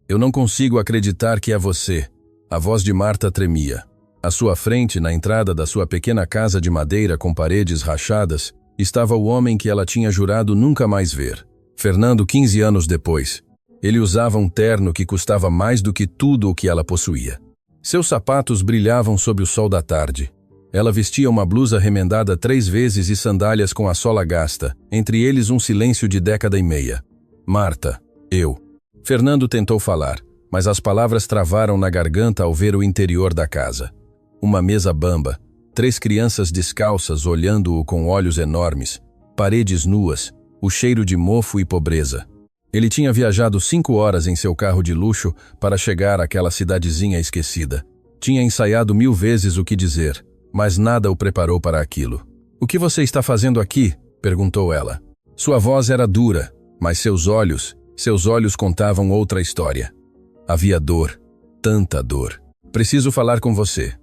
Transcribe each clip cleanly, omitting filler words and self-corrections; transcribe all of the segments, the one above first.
Eu não consigo acreditar que é você. A voz de Marta tremia. À sua frente, na entrada da sua pequena casa de madeira com paredes rachadas, estava o homem que ela tinha jurado nunca mais ver. Fernando, 15 anos depois. Ele usava um terno que custava mais do que tudo o que ela possuía. Seus sapatos brilhavam sob o sol da tarde. Ela vestia uma blusa remendada 3 vezes e sandálias com a sola gasta, entre eles um silêncio de década e meia. Marta, eu. Fernando tentou falar, mas as palavras travaram na garganta ao ver o interior da casa. Uma mesa bamba, 3 crianças descalças olhando-o com olhos enormes, paredes nuas, o cheiro de mofo e pobreza. Ele tinha viajado 5 horas em seu carro de luxo para chegar àquela cidadezinha esquecida. Tinha ensaiado 1000 vezes o que dizer, mas nada o preparou para aquilo. "O que você está fazendo aqui?" perguntou ela. Sua voz era dura, mas seus olhos contavam outra história. Havia dor, tanta dor. "Preciso falar com você."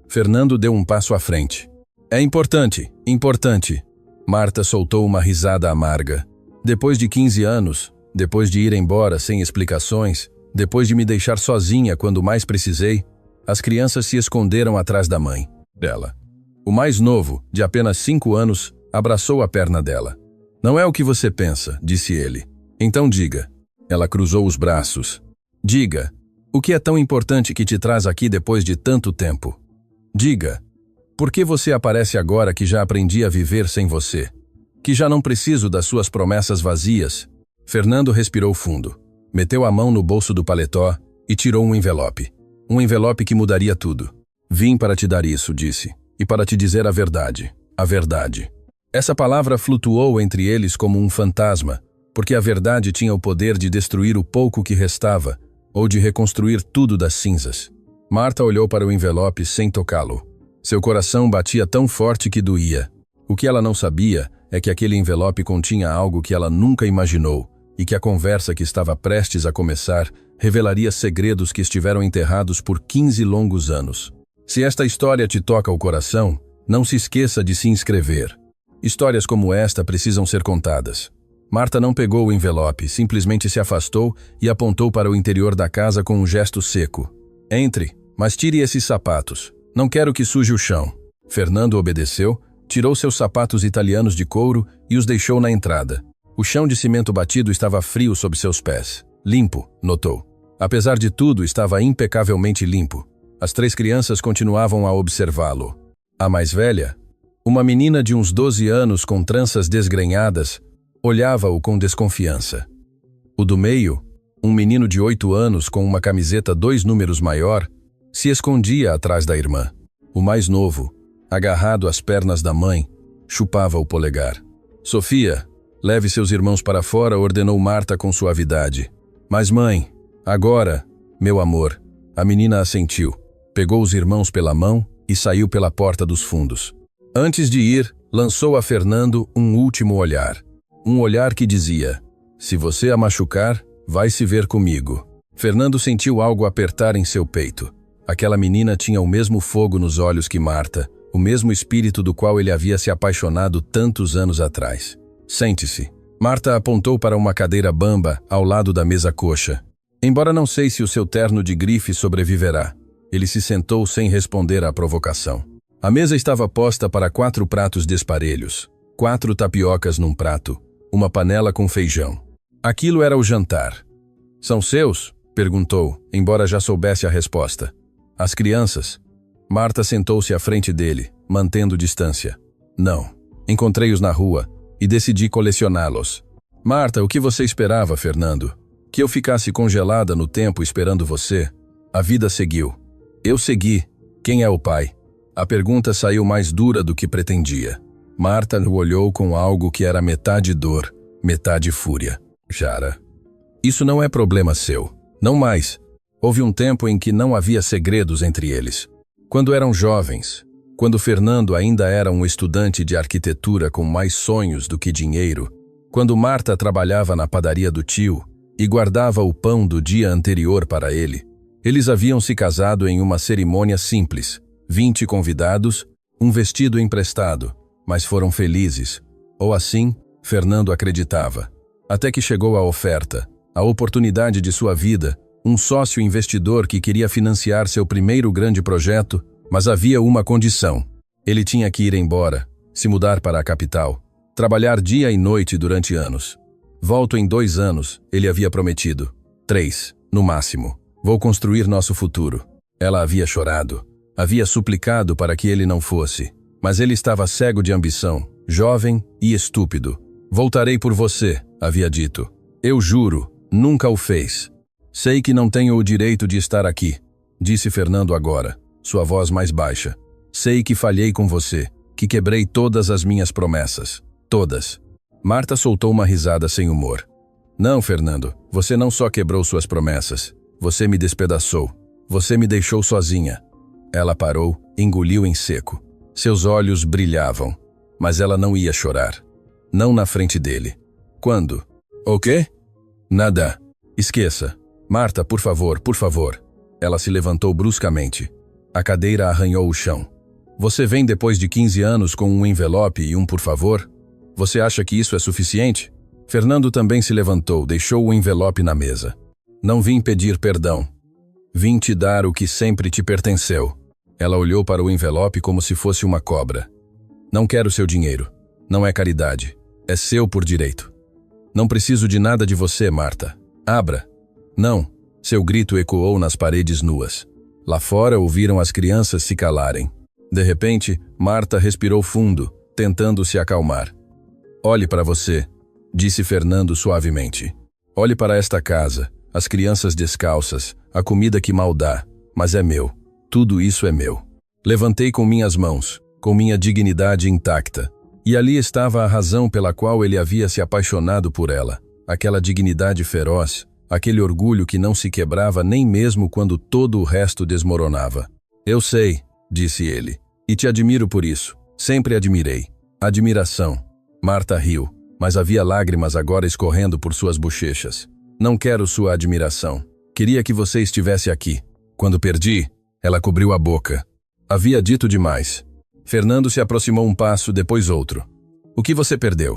Fernando deu um passo à frente. "É importante, importante." Marta soltou uma risada amarga. "Depois de 15 anos, depois de ir embora sem explicações, depois de me deixar sozinha quando mais precisei, as crianças se esconderam atrás da mãe dela. O mais novo, de apenas 5 anos, abraçou a perna dela. "Não é o que você pensa", disse ele. "Então diga." Ela cruzou os braços. "Diga, o que é tão importante que te traz aqui depois de tanto tempo? Diga, por que você aparece agora que já aprendi a viver sem você? Que já não preciso das suas promessas vazias?" Fernando respirou fundo, meteu a mão no bolso do paletó e tirou um envelope. Um envelope que mudaria tudo. "Vim para te dar isso", disse, "e para te dizer a verdade. A verdade." Essa palavra flutuou entre eles como um fantasma, porque a verdade tinha o poder de destruir o pouco que restava, ou de reconstruir tudo das cinzas. Marta olhou para o envelope sem tocá-lo. Seu coração batia tão forte que doía. O que ela não sabia é que aquele envelope continha algo que ela nunca imaginou, e que a conversa que estava prestes a começar revelaria segredos que estiveram enterrados por 15 longos anos. Se esta história te toca o coração, não se esqueça de se inscrever. Histórias como esta precisam ser contadas. Marta não pegou o envelope, simplesmente se afastou e apontou para o interior da casa com um gesto seco. "Entre, mas tire esses sapatos. Não quero que suje o chão." Fernando obedeceu, tirou seus sapatos italianos de couro e os deixou na entrada. O chão de cimento batido estava frio sob seus pés. Limpo, notou. Apesar de tudo, estava impecavelmente limpo. As 3 crianças continuavam a observá-lo. A mais velha, uma menina de uns 12 anos com tranças desgrenhadas, olhava-o com desconfiança. O do meio, um menino de 8 anos com uma camiseta 2 números maior, se escondia atrás da irmã. O mais novo, agarrado às pernas da mãe, chupava o polegar. "Sofia, leve seus irmãos para fora", ordenou Marta com suavidade. "Mas mãe, agora, meu amor." A menina assentiu, pegou os irmãos pela mão e saiu pela porta dos fundos. Antes de ir, lançou a Fernando um último olhar. Um olhar que dizia: "Se você a machucar, vai se ver comigo." Fernando sentiu algo apertar em seu peito. Aquela menina tinha o mesmo fogo nos olhos que Marta, o mesmo espírito do qual ele havia se apaixonado tantos anos atrás. "Sente-se." Marta apontou para uma cadeira bamba ao lado da mesa coxa. "Embora não sei se o seu terno de grife sobreviverá." Ele se sentou sem responder à provocação. A mesa estava posta para 4 pratos desparelhos, 4 tapiocas num prato, uma panela com feijão. Aquilo era o jantar. "São seus?" perguntou, embora já soubesse a resposta. "As crianças?" Marta sentou-se à frente dele, mantendo distância. "Não. Encontrei-os na rua e decidi colecioná-los." "Marta, o que você esperava, Fernando? Que eu ficasse congelada no tempo esperando você?" A vida seguiu. Eu segui. Quem é o pai? A pergunta saiu mais dura do que pretendia. Marta o olhou com algo que era metade dor, metade fúria. "Jara, isso não é problema seu. Não mais." Houve um tempo em que não havia segredos entre eles. Quando eram jovens, quando Fernando ainda era um estudante de arquitetura com mais sonhos do que dinheiro, quando Marta trabalhava na padaria do tio e guardava o pão do dia anterior para ele, eles haviam se casado em uma cerimônia simples, 20 convidados, um vestido emprestado, mas foram felizes. Ou assim, Fernando acreditava. Até que chegou a oferta, a oportunidade de sua vida, um sócio investidor que queria financiar seu primeiro grande projeto, mas havia uma condição. Ele tinha que ir embora, se mudar para a capital, trabalhar dia e noite durante anos. Volto em 2 anos, ele havia prometido. 3, no máximo. Vou construir nosso futuro. Ela havia chorado. Havia suplicado para que ele não fosse. Mas ele estava cego de ambição, jovem e estúpido. Voltarei por você, havia dito. Eu juro, nunca o fez. Sei que não tenho o direito de estar aqui, disse Fernando agora, sua voz mais baixa. Sei que falhei com você, que quebrei todas as minhas promessas. Todas. Marta soltou uma risada sem humor. Não, Fernando, você não só quebrou suas promessas. Você me despedaçou. Você me deixou sozinha. Ela parou, engoliu em seco. Seus olhos brilhavam. Mas ela não ia chorar. Não na frente dele. Quando? O quê? Nada. Esqueça. Marta, por favor, por favor. Ela se levantou bruscamente. A cadeira arranhou o chão. Você vem depois de 15 anos com um envelope e um por favor? Você acha que isso é suficiente? Fernando também se levantou, deixou o envelope na mesa. Não vim pedir perdão. Vim te dar o que sempre te pertenceu. Ela olhou para o envelope como se fosse uma cobra. Não quero seu dinheiro. Não é caridade. É seu por direito. Não preciso de nada de você, Marta. Abra. Não. Seu grito ecoou nas paredes nuas. Lá fora ouviram as crianças se calarem. De repente, Marta respirou fundo, tentando se acalmar. Olhe para você, disse Fernando suavemente. Olhe para esta casa, as crianças descalças, a comida que mal dá, mas é meu. Tudo isso é meu. Levantei com minhas mãos, com minha dignidade intacta. E ali estava a razão pela qual ele havia se apaixonado por ela. Aquela dignidade feroz, aquele orgulho que não se quebrava nem mesmo quando todo o resto desmoronava. Eu sei, disse ele, e te admiro por isso. Sempre admirei. Admiração. Marta riu, mas havia lágrimas agora escorrendo por suas bochechas. Não quero sua admiração. Queria que você estivesse aqui. Quando perdi, ela cobriu a boca. Havia dito demais. Fernando se aproximou um passo, depois outro. O que você perdeu?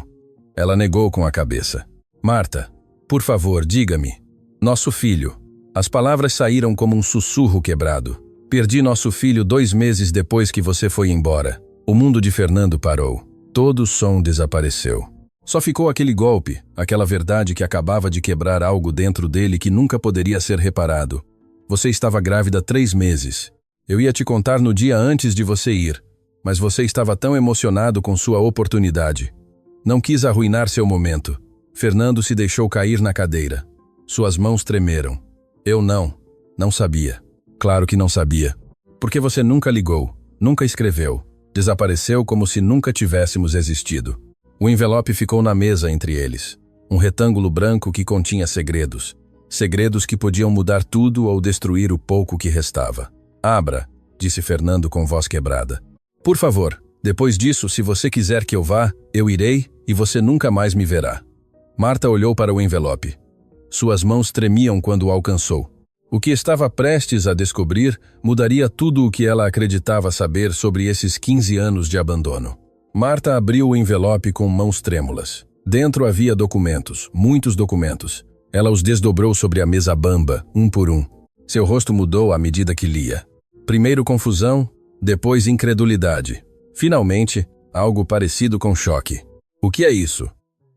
Ela negou com a cabeça. Marta, por favor, diga-me. Nosso filho. As palavras saíram como um sussurro quebrado. Perdi nosso filho 2 meses depois que você foi embora. O mundo de Fernando parou. Todo o som desapareceu. Só ficou aquele golpe, aquela verdade que acabava de quebrar algo dentro dele que nunca poderia ser reparado. Você estava grávida 3 meses. Eu ia te contar no dia antes de você ir, mas você estava tão emocionado com sua oportunidade. Não quis arruinar seu momento. Fernando se deixou cair na cadeira. Suas mãos tremeram. Eu não sabia. Claro que não sabia. Porque você nunca ligou, nunca escreveu. Desapareceu como se nunca tivéssemos existido. O envelope ficou na mesa entre eles. Um retângulo branco que continha segredos. Segredos que podiam mudar tudo ou destruir o pouco que restava. Abra, disse Fernando com voz quebrada. Por favor, depois disso, se você quiser que eu vá, eu irei e você nunca mais me verá. Marta olhou para o envelope. Suas mãos tremiam quando o alcançou. O que estava prestes a descobrir mudaria tudo o que ela acreditava saber sobre esses 15 anos de abandono. Marta abriu o envelope com mãos trêmulas. Dentro havia documentos, muitos documentos. Ela os desdobrou sobre a mesa bamba, um por um. Seu rosto mudou à medida que lia. Primeiro confusão, depois incredulidade. Finalmente, algo parecido com choque. O que é isso?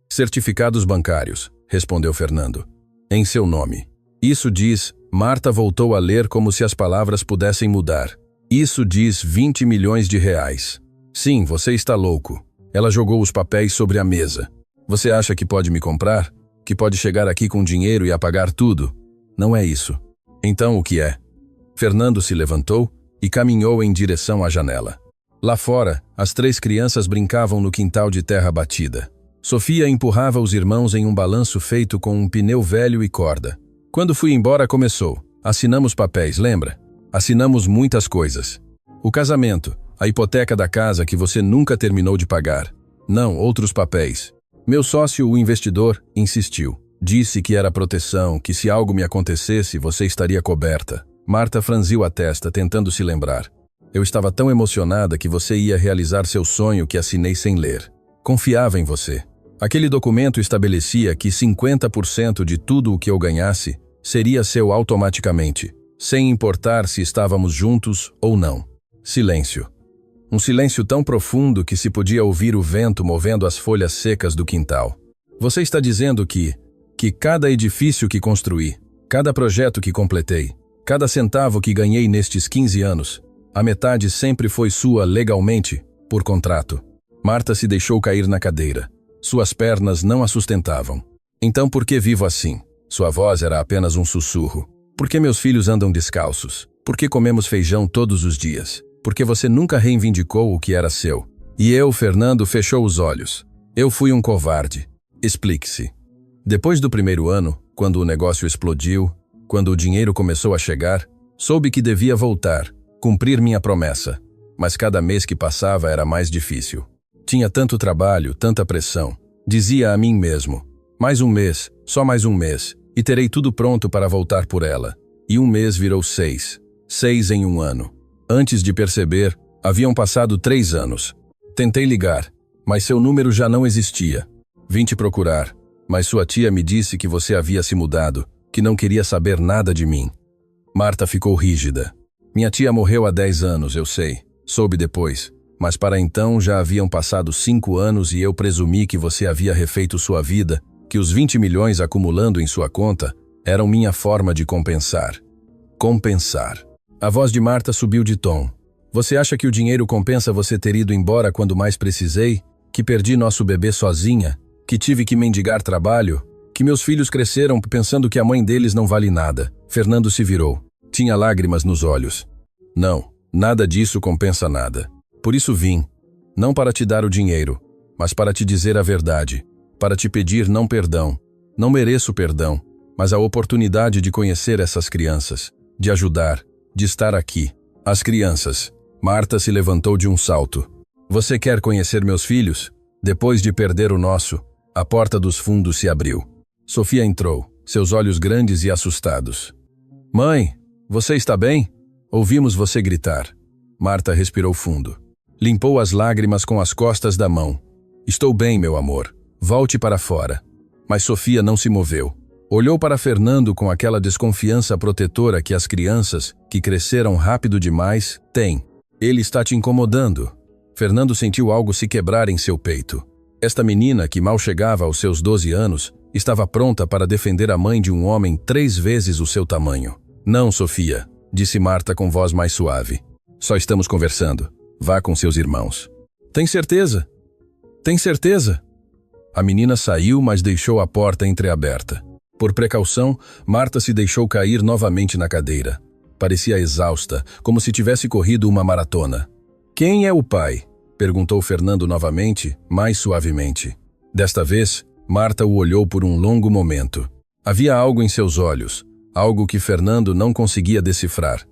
Certificados bancários, respondeu Fernando. Em seu nome. Isso diz... Marta voltou a ler como se as palavras pudessem mudar. Isso diz 20 milhões de reais. Sim, você está louco. Ela jogou os papéis sobre a mesa. Você acha que pode me comprar? Que pode chegar aqui com dinheiro e apagar tudo? Não é isso. Então o que é? Fernando se levantou e caminhou em direção à janela. Lá fora, as 3 crianças brincavam no quintal de terra batida. Sofia empurrava os irmãos em um balanço feito com um pneu velho e corda. Quando fui embora começou. Assinamos papéis, lembra? Assinamos muitas coisas. O casamento, a hipoteca da casa que você nunca terminou de pagar. Não, outros papéis. Meu sócio, o investidor, insistiu. Disse que era proteção, que se algo me acontecesse, você estaria coberta. Marta franziu a testa, tentando se lembrar. Eu estava tão emocionada que você ia realizar seu sonho que assinei sem ler. Confiava em você. Aquele documento estabelecia que 50% de tudo o que eu ganhasse seria seu automaticamente, sem importar se estávamos juntos ou não. Silêncio. Um silêncio tão profundo que se podia ouvir o vento movendo as folhas secas do quintal. Você está dizendo que cada edifício que construí, cada projeto que completei, cada centavo que ganhei nestes 15 anos, a metade sempre foi sua legalmente, por contrato. Marta se deixou cair na cadeira. Suas pernas não a sustentavam. Então por que vivo assim? Sua voz era apenas um sussurro. Por que meus filhos andam descalços? Por que comemos feijão todos os dias? Porque você nunca reivindicou o que era seu. E eu, Fernando, fechou os olhos. Eu fui um covarde. Explique-se. Depois do primeiro ano, quando o negócio explodiu, quando o dinheiro começou a chegar, soube que devia voltar, cumprir minha promessa. Mas cada mês que passava era mais difícil. Tinha tanto trabalho, tanta pressão. Dizia a mim mesmo, mais um mês, só mais um mês, e terei tudo pronto para voltar por ela. E um mês virou 6. 6 em um ano. Antes de perceber, haviam passado 3 anos. Tentei ligar, mas seu número já não existia. Vim te procurar, mas sua tia me disse que você havia se mudado, que não queria saber nada de mim. Marta ficou rígida. Minha tia morreu há 10 anos, eu sei. Soube depois. Mas para então já haviam passado 5 anos e eu presumi que você havia refeito sua vida, que os 20 milhões acumulando em sua conta eram minha forma de compensar. Compensar. A voz de Marta subiu de tom. Você acha que o dinheiro compensa você ter ido embora quando mais precisei? Que perdi nosso bebê sozinha? Que tive que mendigar trabalho? Que meus filhos cresceram pensando que a mãe deles não vale nada? Fernando se virou. Tinha lágrimas nos olhos. Não, nada disso compensa nada. Por isso vim. Não para te dar o dinheiro, mas para te dizer a verdade. Para te pedir não perdão. Não mereço perdão, mas a oportunidade de conhecer essas crianças, de ajudar, de estar aqui. As crianças. Marta se levantou de um salto. Você quer conhecer meus filhos? Depois de perder o nosso, a porta dos fundos se abriu. Sofia entrou, seus olhos grandes e assustados. Mãe, você está bem? Ouvimos você gritar. Marta respirou fundo. Limpou as lágrimas com as costas da mão. Estou bem, meu amor. Volte para fora. Mas Sofia não se moveu. Olhou para Fernando com aquela desconfiança protetora que as crianças, que cresceram rápido demais, têm. Ele está te incomodando. Fernando sentiu algo se quebrar em seu peito. Esta menina, que mal chegava aos seus 12 anos, estava pronta para defender a mãe de um homem 3 vezes o seu tamanho. Não, Sofia, disse Marta com voz mais suave. Só estamos conversando. Vá com seus irmãos. Tem certeza? Tem certeza? A menina saiu, mas deixou a porta entreaberta. Por precaução, Marta se deixou cair novamente na cadeira. Parecia exausta, como se tivesse corrido uma maratona. Quem é o pai? Perguntou Fernando novamente, mais suavemente. Desta vez, Marta o olhou por um longo momento. Havia algo em seus olhos, algo que Fernando não conseguia decifrar.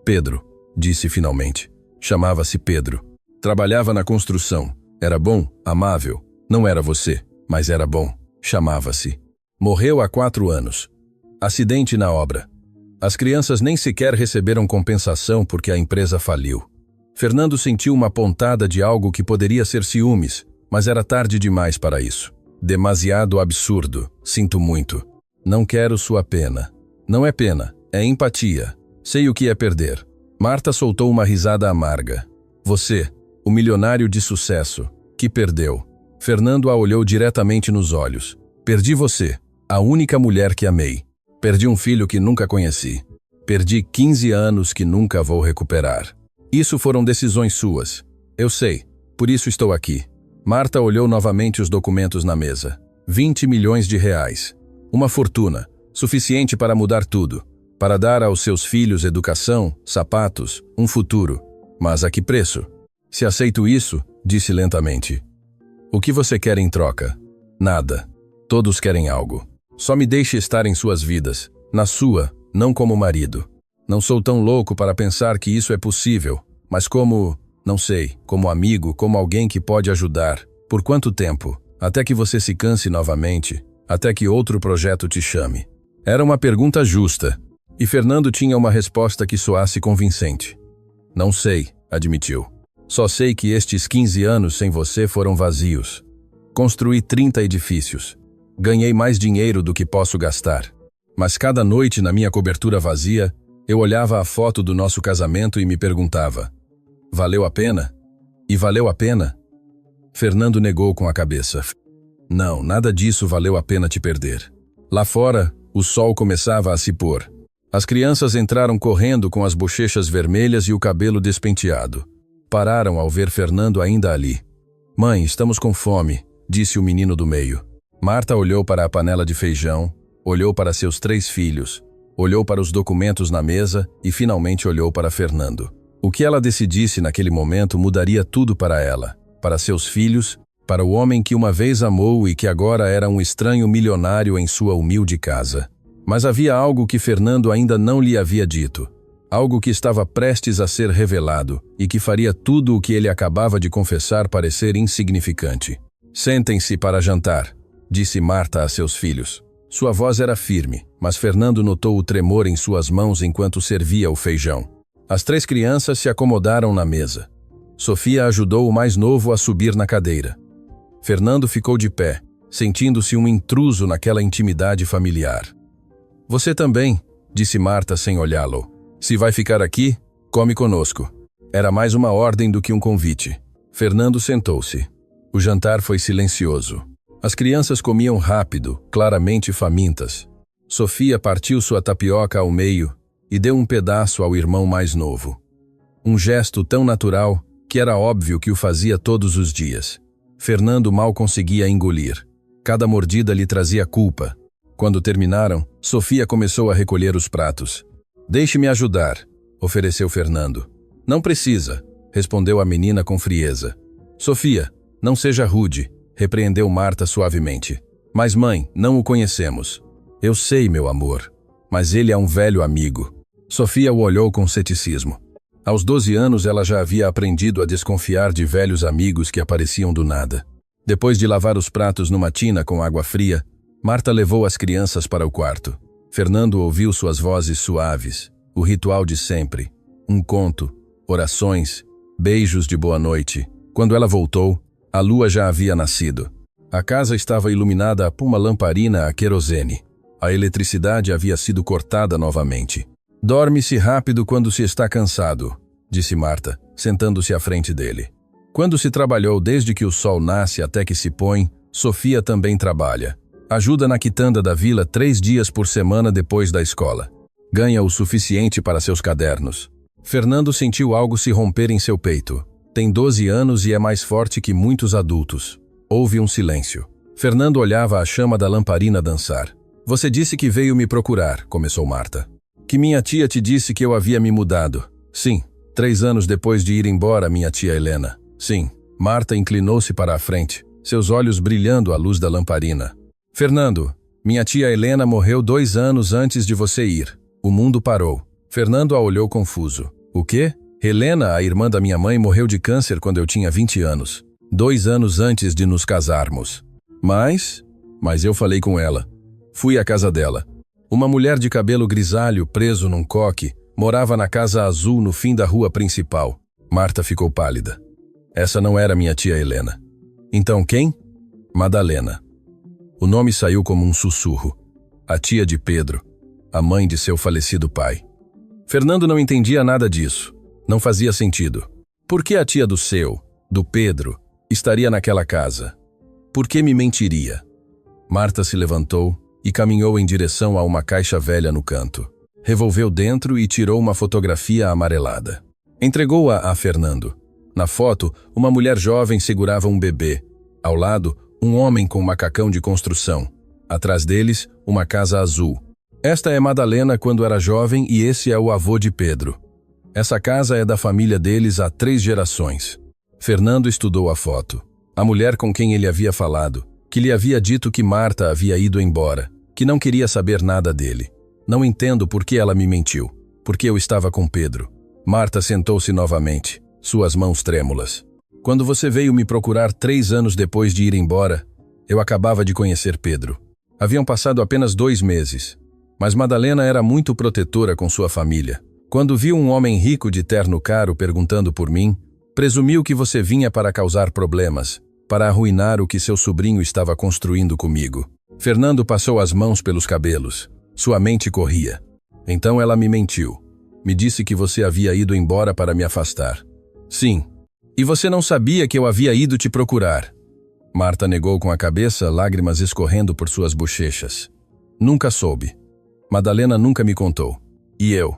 Pedro, disse finalmente. Chamava-se Pedro. Trabalhava na construção. Era bom, amável. Não era você, mas era bom. Chamava-se. Morreu há 4 anos. Acidente na obra. As crianças nem sequer receberam compensação porque a empresa faliu. Fernando sentiu uma pontada de algo que poderia ser ciúmes, mas era tarde demais para isso. Demasiado absurdo. Sinto muito. Não quero sua pena. Não é pena, é empatia. Sei o que é perder. Marta soltou uma risada amarga. Você, o milionário de sucesso, que perdeu. Fernando a olhou diretamente nos olhos. Perdi você, a única mulher que amei. Perdi um filho que nunca conheci. Perdi 15 anos que nunca vou recuperar. Isso foram decisões suas. Eu sei, por isso estou aqui. Marta olhou novamente os documentos na mesa. 20 milhões de reais. Uma fortuna, suficiente para mudar tudo. Para dar aos seus filhos educação, sapatos, um futuro. Mas a que preço? Se aceito isso, disse lentamente. O que você quer em troca? Nada. Todos querem algo. Só me deixe estar em suas vidas. Na sua, não como marido. Não sou tão louco para pensar que isso é possível, mas como, não sei, como amigo, como alguém que pode ajudar. Por quanto tempo? Até que você se canse novamente, até que outro projeto te chame. Era uma pergunta justa, e Fernando tinha uma resposta que soasse convincente. Não sei, admitiu. Só sei que estes 15 anos sem você foram vazios. Construí 30 edifícios. Ganhei mais dinheiro do que posso gastar. Mas cada noite, na minha cobertura vazia, eu olhava a foto do nosso casamento e me perguntava: valeu a pena? E valeu a pena? Fernando negou com a cabeça. Não, nada disso valeu a pena te perder. Lá fora, o sol começava a se pôr. As crianças entraram correndo com as bochechas vermelhas e o cabelo despenteado. Pararam ao ver Fernando ainda ali. Mãe, estamos com fome, disse o menino do meio. Marta olhou para a panela de feijão, olhou para seus 3 filhos, olhou para os documentos na mesa e finalmente olhou para Fernando. O que ela decidisse naquele momento mudaria tudo para ela, para seus filhos, para o homem que uma vez amou e que agora era um estranho milionário em sua humilde casa. Mas havia algo que Fernando ainda não lhe havia dito. Algo que estava prestes a ser revelado e que faria tudo o que ele acabava de confessar parecer insignificante. Sentem-se para jantar, disse Marta a seus filhos. Sua voz era firme, mas Fernando notou o tremor em suas mãos enquanto servia o feijão. As 3 crianças se acomodaram na mesa. Sofia ajudou o mais novo a subir na cadeira. Fernando ficou de pé, sentindo-se um intruso naquela intimidade familiar. Você também, disse Marta sem olhá-lo. Se vai ficar aqui, come conosco. Era mais uma ordem do que um convite. Fernando sentou-se. O jantar foi silencioso. As crianças comiam rápido, claramente famintas. Sofia partiu sua tapioca ao meio e deu um pedaço ao irmão mais novo. Um gesto tão natural que era óbvio que o fazia todos os dias. Fernando mal conseguia engolir. Cada mordida lhe trazia culpa. Quando terminaram, Sofia começou a recolher os pratos. Deixe-me ajudar, ofereceu Fernando. Não precisa, respondeu a menina com frieza. Sofia, não seja rude, repreendeu Marta suavemente. Mas mãe, não o conhecemos. Eu sei, meu amor, mas ele é um velho amigo. Sofia o olhou com ceticismo. Aos 12 anos ela já havia aprendido a desconfiar de velhos amigos que apareciam do nada. Depois de lavar os pratos numa tina com água fria, Marta levou as crianças para o quarto. Fernando ouviu suas vozes suaves, o ritual de sempre, um conto, orações, beijos de boa noite. Quando ela voltou, a lua já havia nascido. A casa estava iluminada por uma lamparina a querosene. A eletricidade havia sido cortada novamente. Dorme-se rápido quando se está cansado, disse Marta, sentando-se à frente dele. Quando se trabalhou desde que o sol nasce até que se põe, Sofia também trabalha. Ajuda na quitanda da vila 3 dias por semana depois da escola. Ganha o suficiente para seus cadernos. Fernando sentiu algo se romper em seu peito. Tem 12 anos e é mais forte que muitos adultos. Houve um silêncio. Fernando olhava a chama da lamparina dançar. Você disse que veio me procurar, começou Marta. Que minha tia te disse que eu havia me mudado. Sim, 3 anos depois de ir embora, minha tia Helena. Sim. Marta inclinou-se para a frente, seus olhos brilhando à luz da lamparina. Fernando, minha tia Helena morreu 2 anos antes de você ir. O mundo parou. Fernando a olhou confuso. O quê? Helena, a irmã da minha mãe, morreu de câncer quando eu tinha 20 anos. 2 anos antes de nos casarmos. Mas eu falei com ela. Fui à casa dela. Uma mulher de cabelo grisalho, preso num coque, morava na casa azul no fim da rua principal. Marta ficou pálida. Essa não era minha tia Helena. Então quem? Madalena. O nome saiu como um sussurro. A tia de Pedro, a mãe de seu falecido pai. Fernando não entendia nada disso. Não fazia sentido. Por que a tia do Pedro, estaria naquela casa? Por que me mentiria? Marta se levantou e caminhou em direção a uma caixa velha no canto. Revolveu dentro e tirou uma fotografia amarelada. Entregou-a a Fernando. Na foto, uma mulher jovem segurava um bebê. Ao lado, um homem com macacão de construção. Atrás deles, uma casa azul. Esta é Madalena quando era jovem e esse é o avô de Pedro. Essa casa é da família deles há 3 gerações. Fernando estudou a foto. A mulher com quem ele havia falado, que lhe havia dito que Marta havia ido embora, que não queria saber nada dele. Não entendo por que ela me mentiu, porque eu estava com Pedro. Marta sentou-se novamente, suas mãos trêmulas. Quando você veio me procurar 3 anos depois de ir embora, eu acabava de conhecer Pedro. Haviam passado apenas 2 meses, mas Madalena era muito protetora com sua família. Quando viu um homem rico de terno caro perguntando por mim, presumiu que você vinha para causar problemas, para arruinar o que seu sobrinho estava construindo comigo. Fernando passou as mãos pelos cabelos. Sua mente corria. Então ela me mentiu. Me disse que você havia ido embora para me afastar. Sim. E você não sabia que eu havia ido te procurar. Marta negou com a cabeça, lágrimas escorrendo por suas bochechas. Nunca soube. Madalena nunca me contou. E eu?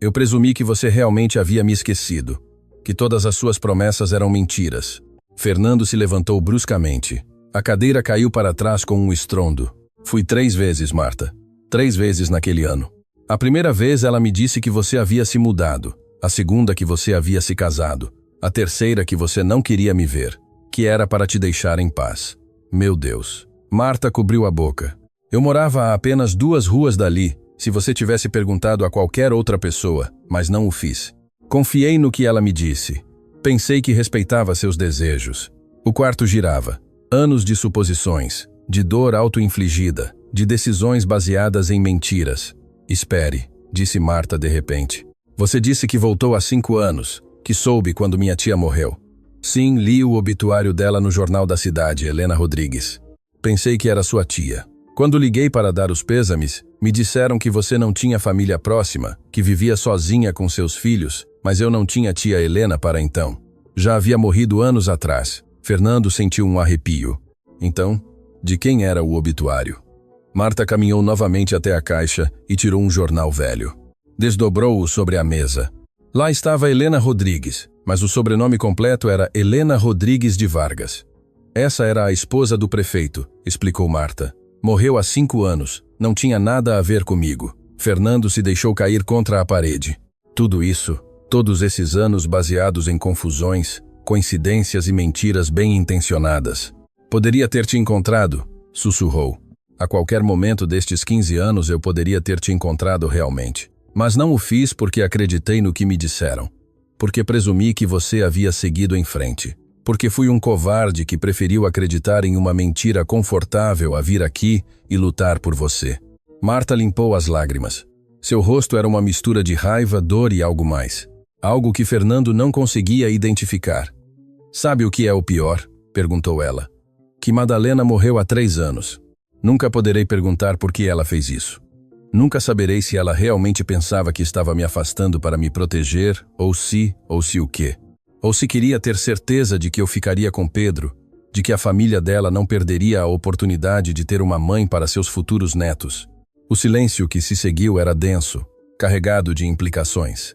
Eu presumi que você realmente havia me esquecido. Que todas as suas promessas eram mentiras. Fernando se levantou bruscamente. A cadeira caiu para trás com um estrondo. Fui 3 vezes, Marta. 3 vezes naquele ano. A primeira vez ela me disse que você havia se mudado. A segunda que você havia se casado. A terceira que você não queria me ver. Que era para te deixar em paz. Meu Deus. Marta cobriu a boca. Eu morava a apenas 2 ruas dali, se você tivesse perguntado a qualquer outra pessoa, mas não o fiz. Confiei no que ela me disse. Pensei que respeitava seus desejos. O quarto girava. Anos de suposições, de dor auto-infligida, de decisões baseadas em mentiras. Espere, disse Marta de repente. Você disse que voltou há 5 anos, que soube quando minha tia morreu. Sim, li o obituário dela no jornal da cidade, Helena Rodrigues. Pensei que era sua tia. Quando liguei para dar os pêsames, me disseram que você não tinha família próxima, que vivia sozinha com seus filhos, mas eu não tinha tia Helena para então. Já havia morrido anos atrás. Fernando sentiu um arrepio. Então, de quem era o obituário? Marta caminhou novamente até a caixa e tirou um jornal velho. Desdobrou-o sobre a mesa. Lá estava Helena Rodrigues, mas o sobrenome completo era Helena Rodrigues de Vargas. Essa era a esposa do prefeito, explicou Marta. Morreu há 5 anos, não tinha nada a ver comigo. Fernando se deixou cair contra a parede. Tudo isso, todos esses anos baseados em confusões, coincidências e mentiras bem intencionadas. Poderia ter te encontrado, sussurrou. A qualquer momento destes 15 anos eu poderia ter te encontrado realmente. Mas não o fiz porque acreditei no que me disseram. Porque presumi que você havia seguido em frente. Porque fui um covarde que preferiu acreditar em uma mentira confortável a vir aqui e lutar por você. Marta limpou as lágrimas. Seu rosto era uma mistura de raiva, dor e algo mais. Algo que Fernando não conseguia identificar. Sabe o que é o pior? Perguntou ela. Que Madalena morreu há 3 anos. Nunca poderei perguntar por que ela fez isso. Nunca saberei se ela realmente pensava que estava me afastando para me proteger, ou se o quê. Ou se queria ter certeza de que eu ficaria com Pedro, de que a família dela não perderia a oportunidade de ter uma mãe para seus futuros netos. O silêncio que se seguiu era denso, carregado de implicações.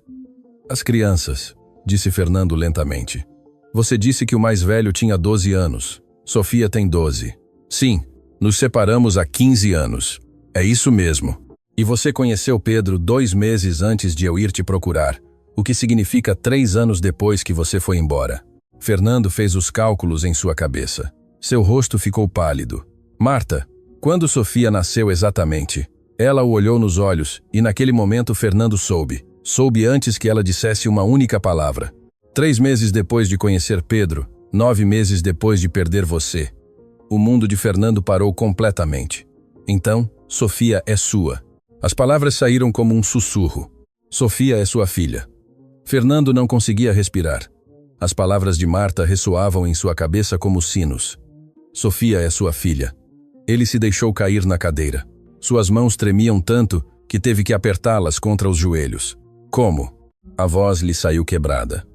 As crianças, disse Fernando lentamente. Você disse que o mais velho tinha 12 anos. Sofia tem 12. Sim, nos separamos há 15 anos. É isso mesmo. E você conheceu Pedro 2 meses antes de eu ir te procurar, o que significa 3 anos depois que você foi embora. Fernando fez os cálculos em sua cabeça. Seu rosto ficou pálido. Marta, quando Sofia nasceu exatamente? Ela o olhou nos olhos e naquele momento Fernando soube. Soube antes que ela dissesse uma única palavra. 3 meses depois de conhecer Pedro, 9 meses depois de perder você. O mundo de Fernando parou completamente. Então, Sofia é sua. As palavras saíram como um sussurro. Sofia é sua filha. Fernando não conseguia respirar. As palavras de Marta ressoavam em sua cabeça como sinos. Sofia é sua filha. Ele se deixou cair na cadeira. Suas mãos tremiam tanto que teve que apertá-las contra os joelhos. Como? A voz lhe saiu quebrada.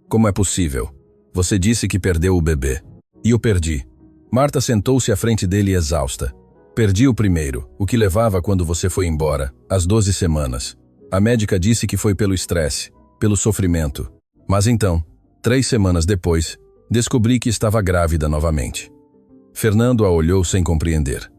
Como é possível? Você disse que perdeu o bebê. E eu perdi. Marta sentou-se à frente dele exausta. Perdi o primeiro, o que levava quando você foi embora, às 12 semanas. A médica disse que foi pelo estresse, pelo sofrimento. Mas então, 3 semanas depois, descobri que estava grávida novamente. Fernando a olhou sem compreender.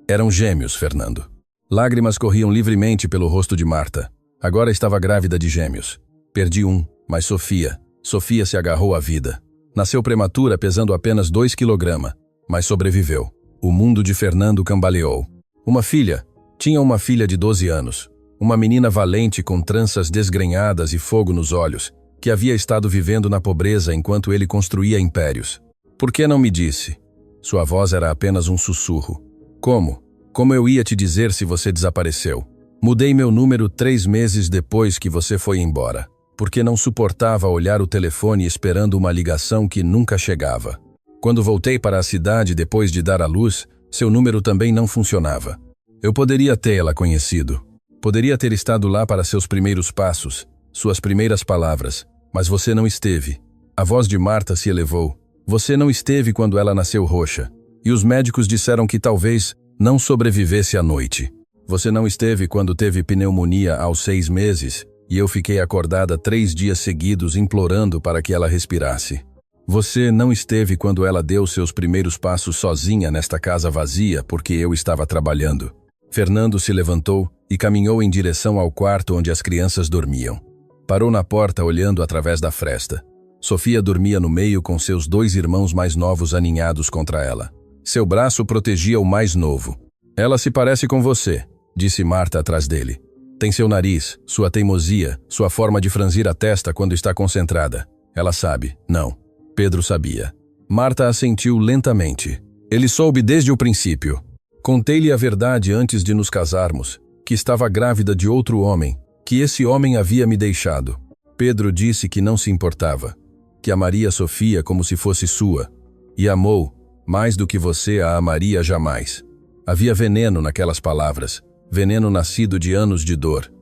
Eram gêmeos, Fernando. Lágrimas corriam livremente pelo rosto de Marta. Agora estava grávida de gêmeos. Perdi um, mas Sofia se agarrou à vida. Nasceu prematura pesando apenas 2 kg, mas sobreviveu. O mundo de Fernando cambaleou. Uma filha. Tinha uma filha de 12 anos. Uma menina valente com tranças desgrenhadas e fogo nos olhos, que havia estado vivendo na pobreza enquanto ele construía impérios. Por que não me disse? Sua voz era apenas um sussurro. Como? Como eu ia te dizer se você desapareceu? Mudei meu número 3 meses depois que você foi embora, porque não suportava olhar o telefone esperando uma ligação que nunca chegava. Quando voltei para a cidade depois de dar à luz, seu número também não funcionava. Eu poderia tê-la conhecido. Poderia ter estado lá para seus primeiros passos, suas primeiras palavras, mas você não esteve. A voz de Marta se elevou. Você não esteve quando ela nasceu roxa. E os médicos disseram que talvez não sobrevivesse à noite. Você não esteve quando teve pneumonia aos 6 meses, e eu fiquei acordada 3 dias seguidos implorando para que ela respirasse. Você não esteve quando ela deu seus primeiros passos sozinha nesta casa vazia porque eu estava trabalhando. Fernando se levantou e caminhou em direção ao quarto onde as crianças dormiam. Parou na porta olhando através da fresta. Sofia dormia no meio com seus 2 irmãos mais novos aninhados contra ela. Seu braço protegia o mais novo. Ela se parece com você, disse Marta atrás dele. Tem seu nariz, sua teimosia, sua forma de franzir a testa quando está concentrada. Ela sabe, não. Pedro sabia. Marta assentiu lentamente. Ele soube desde o princípio. Contei-lhe a verdade antes de nos casarmos, que estava grávida de outro homem, que esse homem havia me deixado. Pedro disse que não se importava, que amaria Sofia como se fosse sua, e amou, mais do que você a amaria jamais. Havia veneno naquelas palavras, veneno nascido de anos de dor.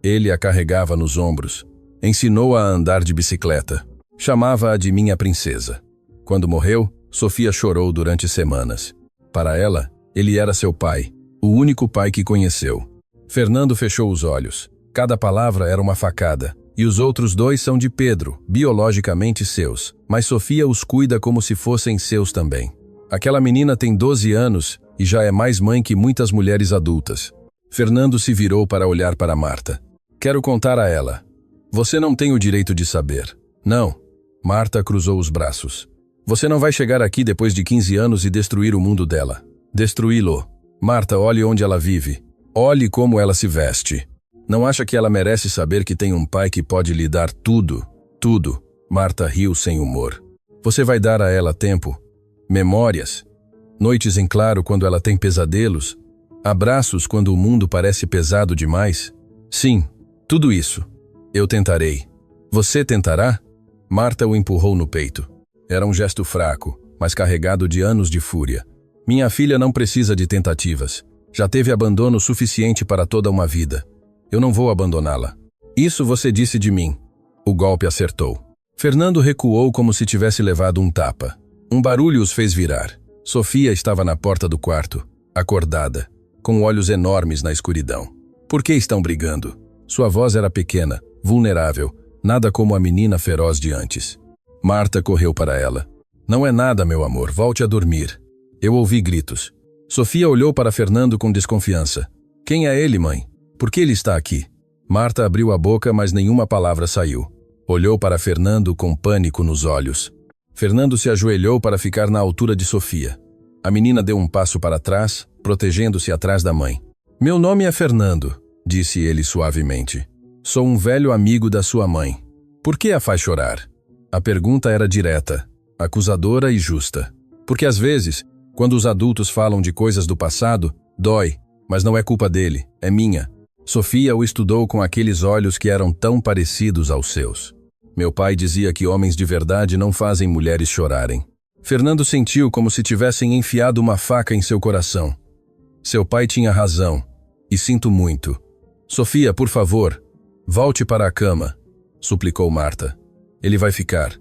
Ele a carregava nos ombros, ensinou-a a andar de bicicleta, chamava-a de minha princesa. Quando morreu, Sofia chorou durante semanas. Para ela, ele era seu pai, o único pai que conheceu. Fernando fechou os olhos. Cada palavra era uma facada. E os outros 2 são de Pedro, biologicamente seus, mas Sofia os cuida como se fossem seus também. Aquela menina tem 12 anos e já é mais mãe que muitas mulheres adultas. Fernando se virou para olhar para Marta. Quero contar a ela. Você não tem o direito de saber. Não. Marta cruzou os braços. Você não vai chegar aqui depois de 15 anos e destruir o mundo dela. Destruí-lo. Marta, olhe onde ela vive. Olhe como ela se veste. Não acha que ela merece saber que tem um pai que pode lhe dar tudo? Tudo. Marta riu sem humor. Você vai dar a ela tempo? Memórias? Noites em claro quando ela tem pesadelos? Abraços quando o mundo parece pesado demais? Sim, tudo isso. Eu tentarei. Você tentará? Marta o empurrou no peito. Era um gesto fraco, mas carregado de anos de fúria. Minha filha não precisa de tentativas. Já teve abandono suficiente para toda uma vida. Eu não vou abandoná-la. Isso você disse de mim. O golpe acertou. Fernando recuou como se tivesse levado um tapa. Um barulho os fez virar. Sofia estava na porta do quarto, acordada, com olhos enormes na escuridão. Por que estão brigando? Sua voz era pequena, vulnerável, nada como a menina feroz de antes. Marta correu para ela. Não é nada, meu amor, volte a dormir. Eu ouvi gritos. Sofia olhou para Fernando com desconfiança. Quem é ele, mãe? Por que ele está aqui? Marta abriu a boca, mas nenhuma palavra saiu. Olhou para Fernando com pânico nos olhos. Fernando se ajoelhou para ficar na altura de Sofia. A menina deu um passo para trás, protegendo-se atrás da mãe. Meu nome é Fernando, disse ele suavemente. Sou um velho amigo da sua mãe. Por que a faz chorar? A pergunta era direta, acusadora e justa. Porque às vezes, quando os adultos falam de coisas do passado, dói, mas não é culpa dele, é minha. Sofia o estudou com aqueles olhos que eram tão parecidos aos seus. Meu pai dizia que homens de verdade não fazem mulheres chorarem. Fernando sentiu como se tivessem enfiado uma faca em seu coração. Seu pai tinha razão, e sinto muito. Sofia, por favor, volte para a cama, suplicou Marta. Ele vai ficar.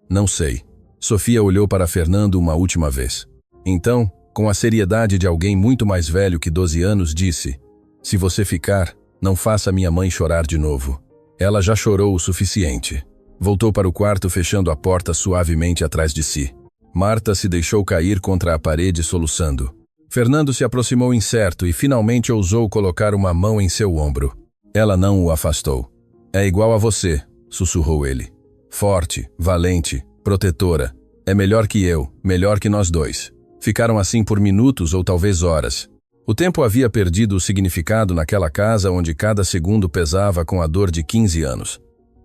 Não sei. Sofia olhou para Fernando uma última vez. Então, com a seriedade de alguém muito mais velho que 12 anos, disse: se você ficar, não faça minha mãe chorar de novo. Ela já chorou o suficiente. Voltou para o quarto fechando a porta suavemente atrás de si. Marta se deixou cair contra a parede soluçando. Fernando se aproximou incerto e finalmente ousou colocar uma mão em seu ombro. Ela não o afastou. É igual a você, sussurrou ele. Forte, valente, protetora. É melhor que eu, melhor que nós 2. Ficaram assim por minutos ou talvez horas. O tempo havia perdido o significado naquela casa onde cada segundo pesava com a dor de 15 anos.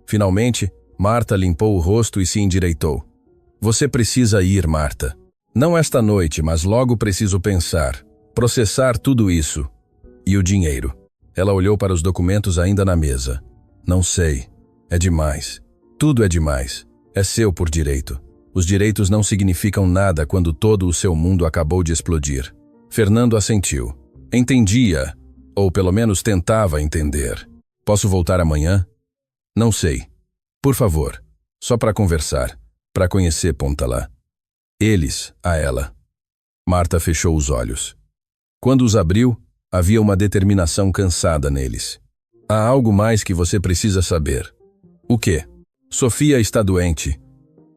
Finalmente, Marta limpou o rosto e se endireitou. Você precisa ir, Marta. Não esta noite, mas logo preciso pensar, processar tudo isso. E o dinheiro? Ela olhou para os documentos ainda na mesa. Não sei. É demais. Tudo é demais. É seu por direito. Os direitos não significam nada quando todo o seu mundo acabou de explodir. Fernando assentiu. Entendia, ou pelo menos tentava entender. Posso voltar amanhã? Não sei. Por favor, só para conversar, para conhecer Ponta-lá. Eles, a ela. Marta fechou os olhos. Quando os abriu, havia uma determinação cansada neles. Há algo mais que você precisa saber. O quê? Sofia está doente.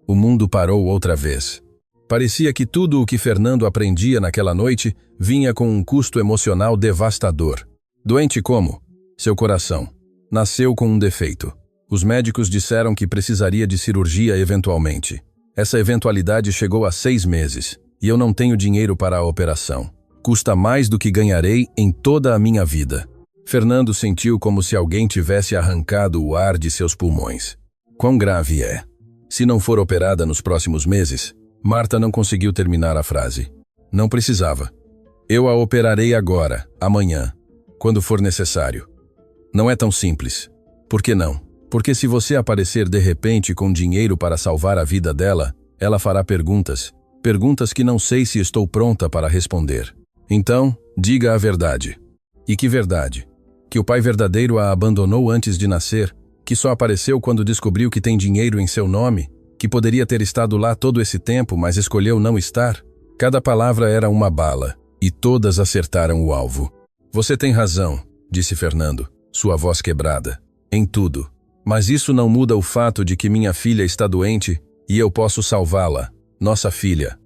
O mundo parou outra vez. Parecia que tudo o que Fernando aprendia naquela noite vinha com um custo emocional devastador. Doente como? Seu coração. Nasceu com um defeito. Os médicos disseram que precisaria de cirurgia eventualmente. Essa eventualidade chegou há 6 meses, e eu não tenho dinheiro para a operação. Custa mais do que ganharei em toda a minha vida. Fernando sentiu como se alguém tivesse arrancado o ar de seus pulmões. Quão grave é? Se não for operada nos próximos meses, Marta não conseguiu terminar a frase. Não precisava. Eu a operarei agora, amanhã, quando for necessário. Não é tão simples. Por que não? Porque se você aparecer de repente com dinheiro para salvar a vida dela, ela fará perguntas. Perguntas que não sei se estou pronta para responder. Então, diga a verdade. E que verdade? Que o pai verdadeiro a abandonou antes de nascer, que só apareceu quando descobriu que tem dinheiro em seu nome, que poderia ter estado lá todo esse tempo, mas escolheu não estar? Cada palavra era uma bala, e todas acertaram o alvo. Você tem razão, disse Fernando, sua voz quebrada. Em tudo. Mas isso não muda o fato de que minha filha está doente e eu posso salvá-la. Nossa filha.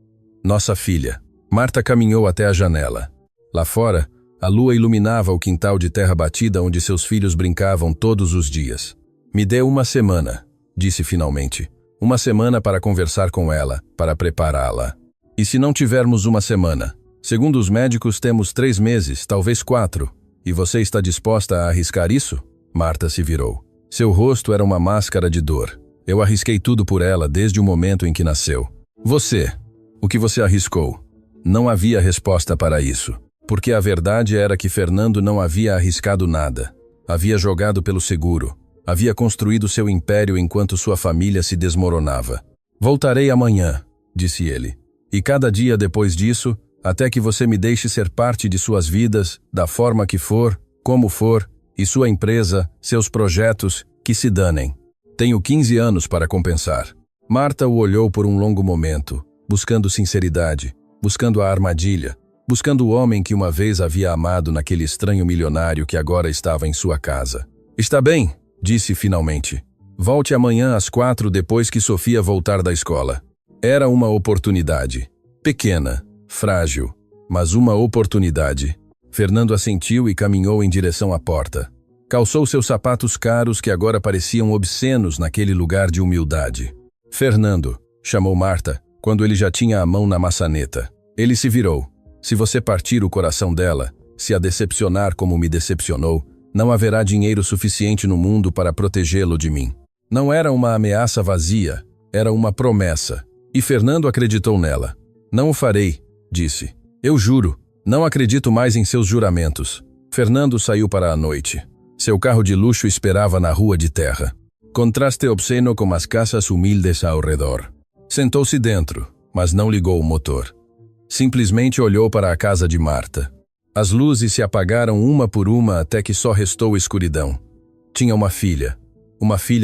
Nossa filha. Marta caminhou até a janela. Lá fora, a lua iluminava o quintal de terra batida onde seus filhos brincavam todos os dias. Me dê uma semana, disse finalmente. Uma semana para conversar com ela, para prepará-la. E se não tivermos uma semana? Segundo os médicos, temos 3 meses, talvez 4. E você está disposta a arriscar isso? Marta se virou. Seu rosto era uma máscara de dor. Eu arrisquei tudo por ela desde o momento em que nasceu. Você. O que você arriscou? Não havia resposta para isso. Porque a verdade era que Fernando não havia arriscado nada. Havia jogado pelo seguro. Havia construído seu império enquanto sua família se desmoronava. Voltarei amanhã, disse ele. E cada dia depois disso, até que você me deixe ser parte de suas vidas, da forma que for, como for, e sua empresa, seus projetos, que se danem. Tenho 15 anos para compensar. Marta o olhou por um longo momento, buscando sinceridade, buscando a armadilha, buscando o homem que uma vez havia amado naquele estranho milionário que agora estava em sua casa. Está bem, disse finalmente. Volte amanhã às 4 depois que Sofia voltar da escola. Era uma oportunidade. Pequena, frágil, mas uma oportunidade. Fernando assentiu e caminhou em direção à porta. Calçou seus sapatos caros que agora pareciam obscenos naquele lugar de humildade. Fernando, chamou Marta, quando ele já tinha a mão na maçaneta. Ele se virou. Se você partir o coração dela, se a decepcionar como me decepcionou, não haverá dinheiro suficiente no mundo para protegê-lo de mim. Não era uma ameaça vazia, era uma promessa. E Fernando acreditou nela. Não o farei, disse. Eu juro. Não acredito mais em seus juramentos. Fernando saiu para a noite. Seu carro de luxo esperava na rua de terra. Contraste obsceno com as casas humildes ao redor. Sentou-se dentro, mas não ligou o motor. Simplesmente olhou para a casa de Marta. As luzes se apagaram uma por uma até que só restou escuridão. Tinha uma filha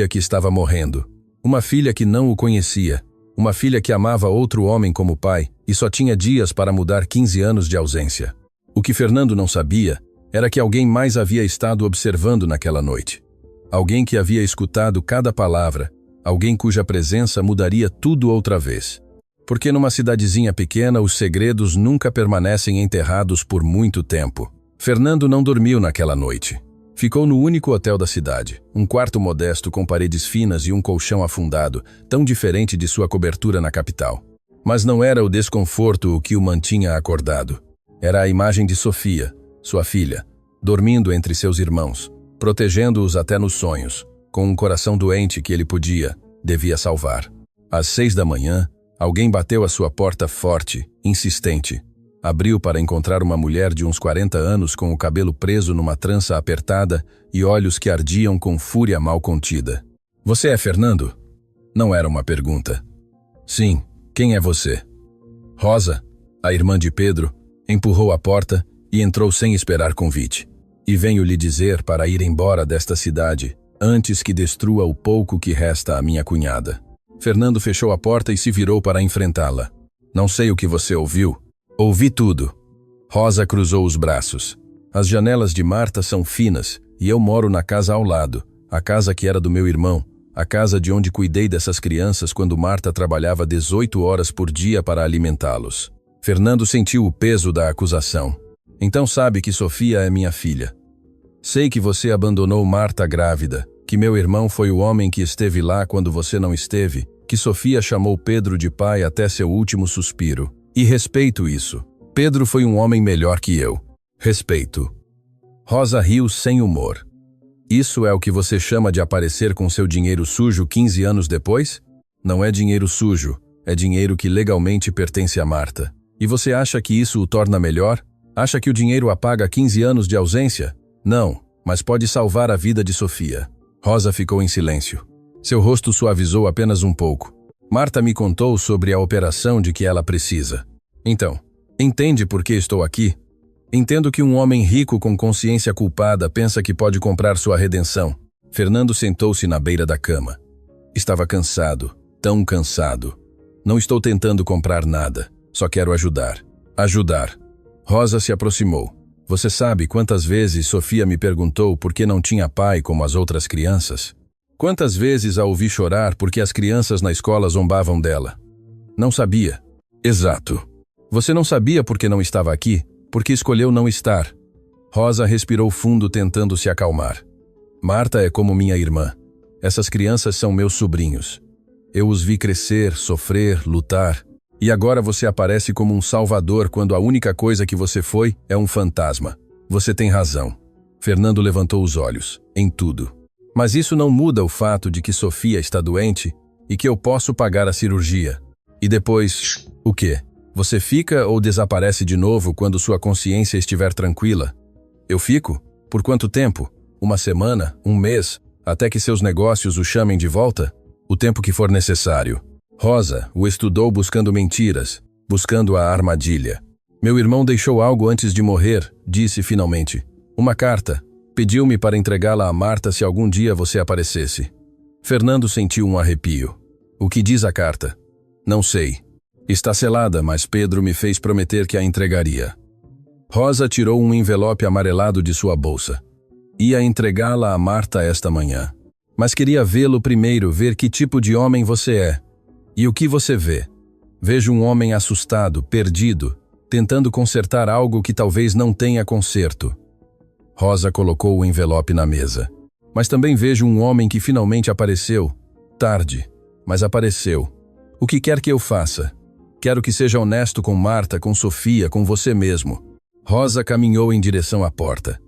que estava morrendo. Uma filha que não o conhecia. Uma filha que amava outro homem como pai e só tinha dias para mudar 15 anos de ausência. O que Fernando não sabia era que alguém mais havia estado observando naquela noite. Alguém que havia escutado cada palavra, alguém cuja presença mudaria tudo outra vez. Porque numa cidadezinha pequena os segredos nunca permanecem enterrados por muito tempo. Fernando não dormiu naquela noite. Ficou no único hotel da cidade, um quarto modesto com paredes finas e um colchão afundado, tão diferente de sua cobertura na capital. Mas não era o desconforto o que o mantinha acordado. Era a imagem de Sofia, sua filha, dormindo entre seus irmãos, protegendo-os até nos sonhos, com um coração doente que ele devia salvar. Às 6 da manhã, alguém bateu à sua porta forte, insistente. Abriu para encontrar uma mulher de uns 40 anos com o cabelo preso numa trança apertada e olhos que ardiam com fúria mal contida. Você é Fernando? Não era uma pergunta. Sim, quem é você? Rosa, a irmã de Pedro, empurrou a porta e entrou sem esperar convite. E venho lhe dizer para ir embora desta cidade, antes que destrua o pouco que resta à minha cunhada. Fernando fechou a porta e se virou para enfrentá-la. Não sei o que você ouviu. Ouvi tudo. Rosa cruzou os braços. As janelas de Marta são finas e eu moro na casa ao lado, a casa que era do meu irmão, a casa de onde cuidei dessas crianças quando Marta trabalhava 18 horas por dia para alimentá-los. Fernando sentiu o peso da acusação. Então sabe que Sofia é minha filha. Sei que você abandonou Marta grávida, que meu irmão foi o homem que esteve lá quando você não esteve, que Sofia chamou Pedro de pai até seu último suspiro. E respeito isso. Pedro foi um homem melhor que eu. Respeito. Rosa riu sem humor. Isso é o que você chama de aparecer com seu dinheiro sujo 15 anos depois? Não é dinheiro sujo, é dinheiro que legalmente pertence a Marta. E você acha que isso o torna melhor? Acha que o dinheiro apaga 15 anos de ausência? Não, mas pode salvar a vida de Sofia. Rosa ficou em silêncio. Seu rosto suavizou apenas um pouco. Marta me contou sobre a operação de que ela precisa. Então, entende por que estou aqui? Entendo que um homem rico com consciência culpada pensa que pode comprar sua redenção. Fernando sentou-se na beira da cama. Estava cansado, tão cansado. Não estou tentando comprar nada, só quero ajudar. Ajudar. Rosa se aproximou. Você sabe quantas vezes Sofia me perguntou por que não tinha pai como as outras crianças? Quantas vezes a ouvi chorar porque as crianças na escola zombavam dela? Não sabia. Exato. Você não sabia porque não estava aqui? Porque escolheu não estar. Rosa respirou fundo tentando se acalmar. Marta é como minha irmã. Essas crianças são meus sobrinhos. Eu os vi crescer, sofrer, lutar. E agora você aparece como um salvador quando a única coisa que você foi é um fantasma. Você tem razão. Fernando levantou os olhos. Em tudo. Mas isso não muda o fato de que Sofia está doente e que eu posso pagar a cirurgia. E depois, o quê? Você fica ou desaparece de novo quando sua consciência estiver tranquila? Eu fico? Por quanto tempo? Uma semana? Um mês? Até que seus negócios o chamem de volta? O tempo que for necessário. Rosa o estudou buscando mentiras, buscando a armadilha. Meu irmão deixou algo antes de morrer, disse finalmente. Uma carta. Pediu-me para entregá-la a Marta se algum dia você aparecesse. Fernando sentiu um arrepio. O que diz a carta? Não sei. Está selada, mas Pedro me fez prometer que a entregaria. Rosa tirou um envelope amarelado de sua bolsa. Ia entregá-la a Marta esta manhã. Mas queria vê-lo primeiro, ver que tipo de homem você é. E o que você vê? Vejo um homem assustado, perdido, tentando consertar algo que talvez não tenha conserto. Rosa colocou o envelope na mesa. Mas também vejo um homem que finalmente apareceu. Tarde, mas apareceu. O que quer que eu faça? Quero que seja honesto com Marta, com Sofia, com você mesmo. Rosa caminhou em direção à porta.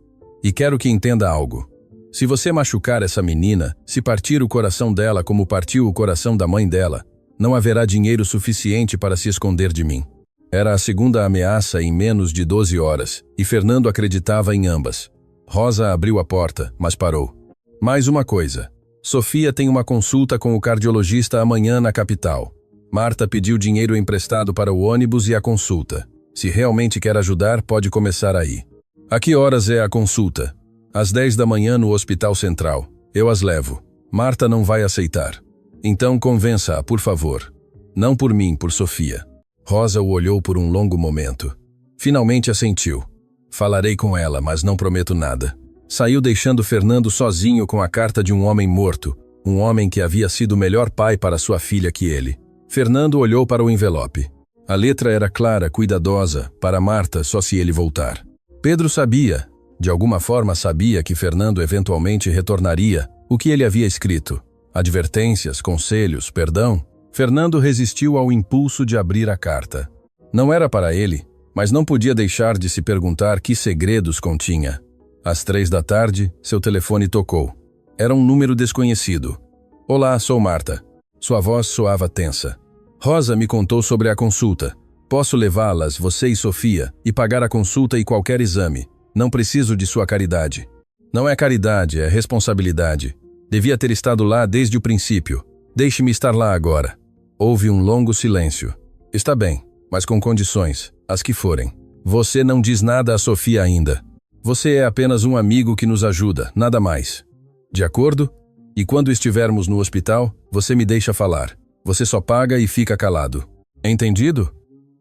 E quero que entenda algo. Se você machucar essa menina, se partir o coração dela como partiu o coração da mãe dela, não haverá dinheiro suficiente para se esconder de mim. Era a segunda ameaça em menos de 12 horas, e Fernando acreditava em ambas. Rosa abriu a porta, mas parou. Mais uma coisa. Sofia tem uma consulta com o cardiologista amanhã na capital. Marta pediu dinheiro emprestado para o ônibus e a consulta. Se realmente quer ajudar, pode começar aí. A que horas é a consulta? Às 10 da manhã no Hospital Central. Eu as levo. Marta não vai aceitar. Então convença-a, por favor. Não por mim, por Sofia. Rosa o olhou por um longo momento. Finalmente assentiu. Falarei com ela, mas não prometo nada. Saiu deixando Fernando sozinho com a carta de um homem morto, um homem que havia sido o melhor pai para sua filha que ele. Fernando olhou para o envelope. A letra era clara, cuidadosa, para Marta só se ele voltar. Pedro sabia, de alguma forma sabia que Fernando eventualmente retornaria o que ele havia escrito. Advertências, conselhos, perdão. Fernando resistiu ao impulso de abrir a carta. Não era para ele, mas não podia deixar de se perguntar que segredos continha. Às 3 da tarde, seu telefone tocou. Era um número desconhecido. Olá, sou Marta. Sua voz soava tensa. Rosa me contou sobre a consulta. Posso levá-las, você e Sofia, e pagar a consulta e qualquer exame. Não preciso de sua caridade. Não é caridade, é responsabilidade. Devia ter estado lá desde o princípio. Deixe-me estar lá agora. Houve um longo silêncio. Está bem, mas com condições, as que forem. Você não diz nada a Sofia ainda. Você é apenas um amigo que nos ajuda, nada mais. De acordo? E quando estivermos no hospital, você me deixa falar. Você só paga e fica calado. Entendido?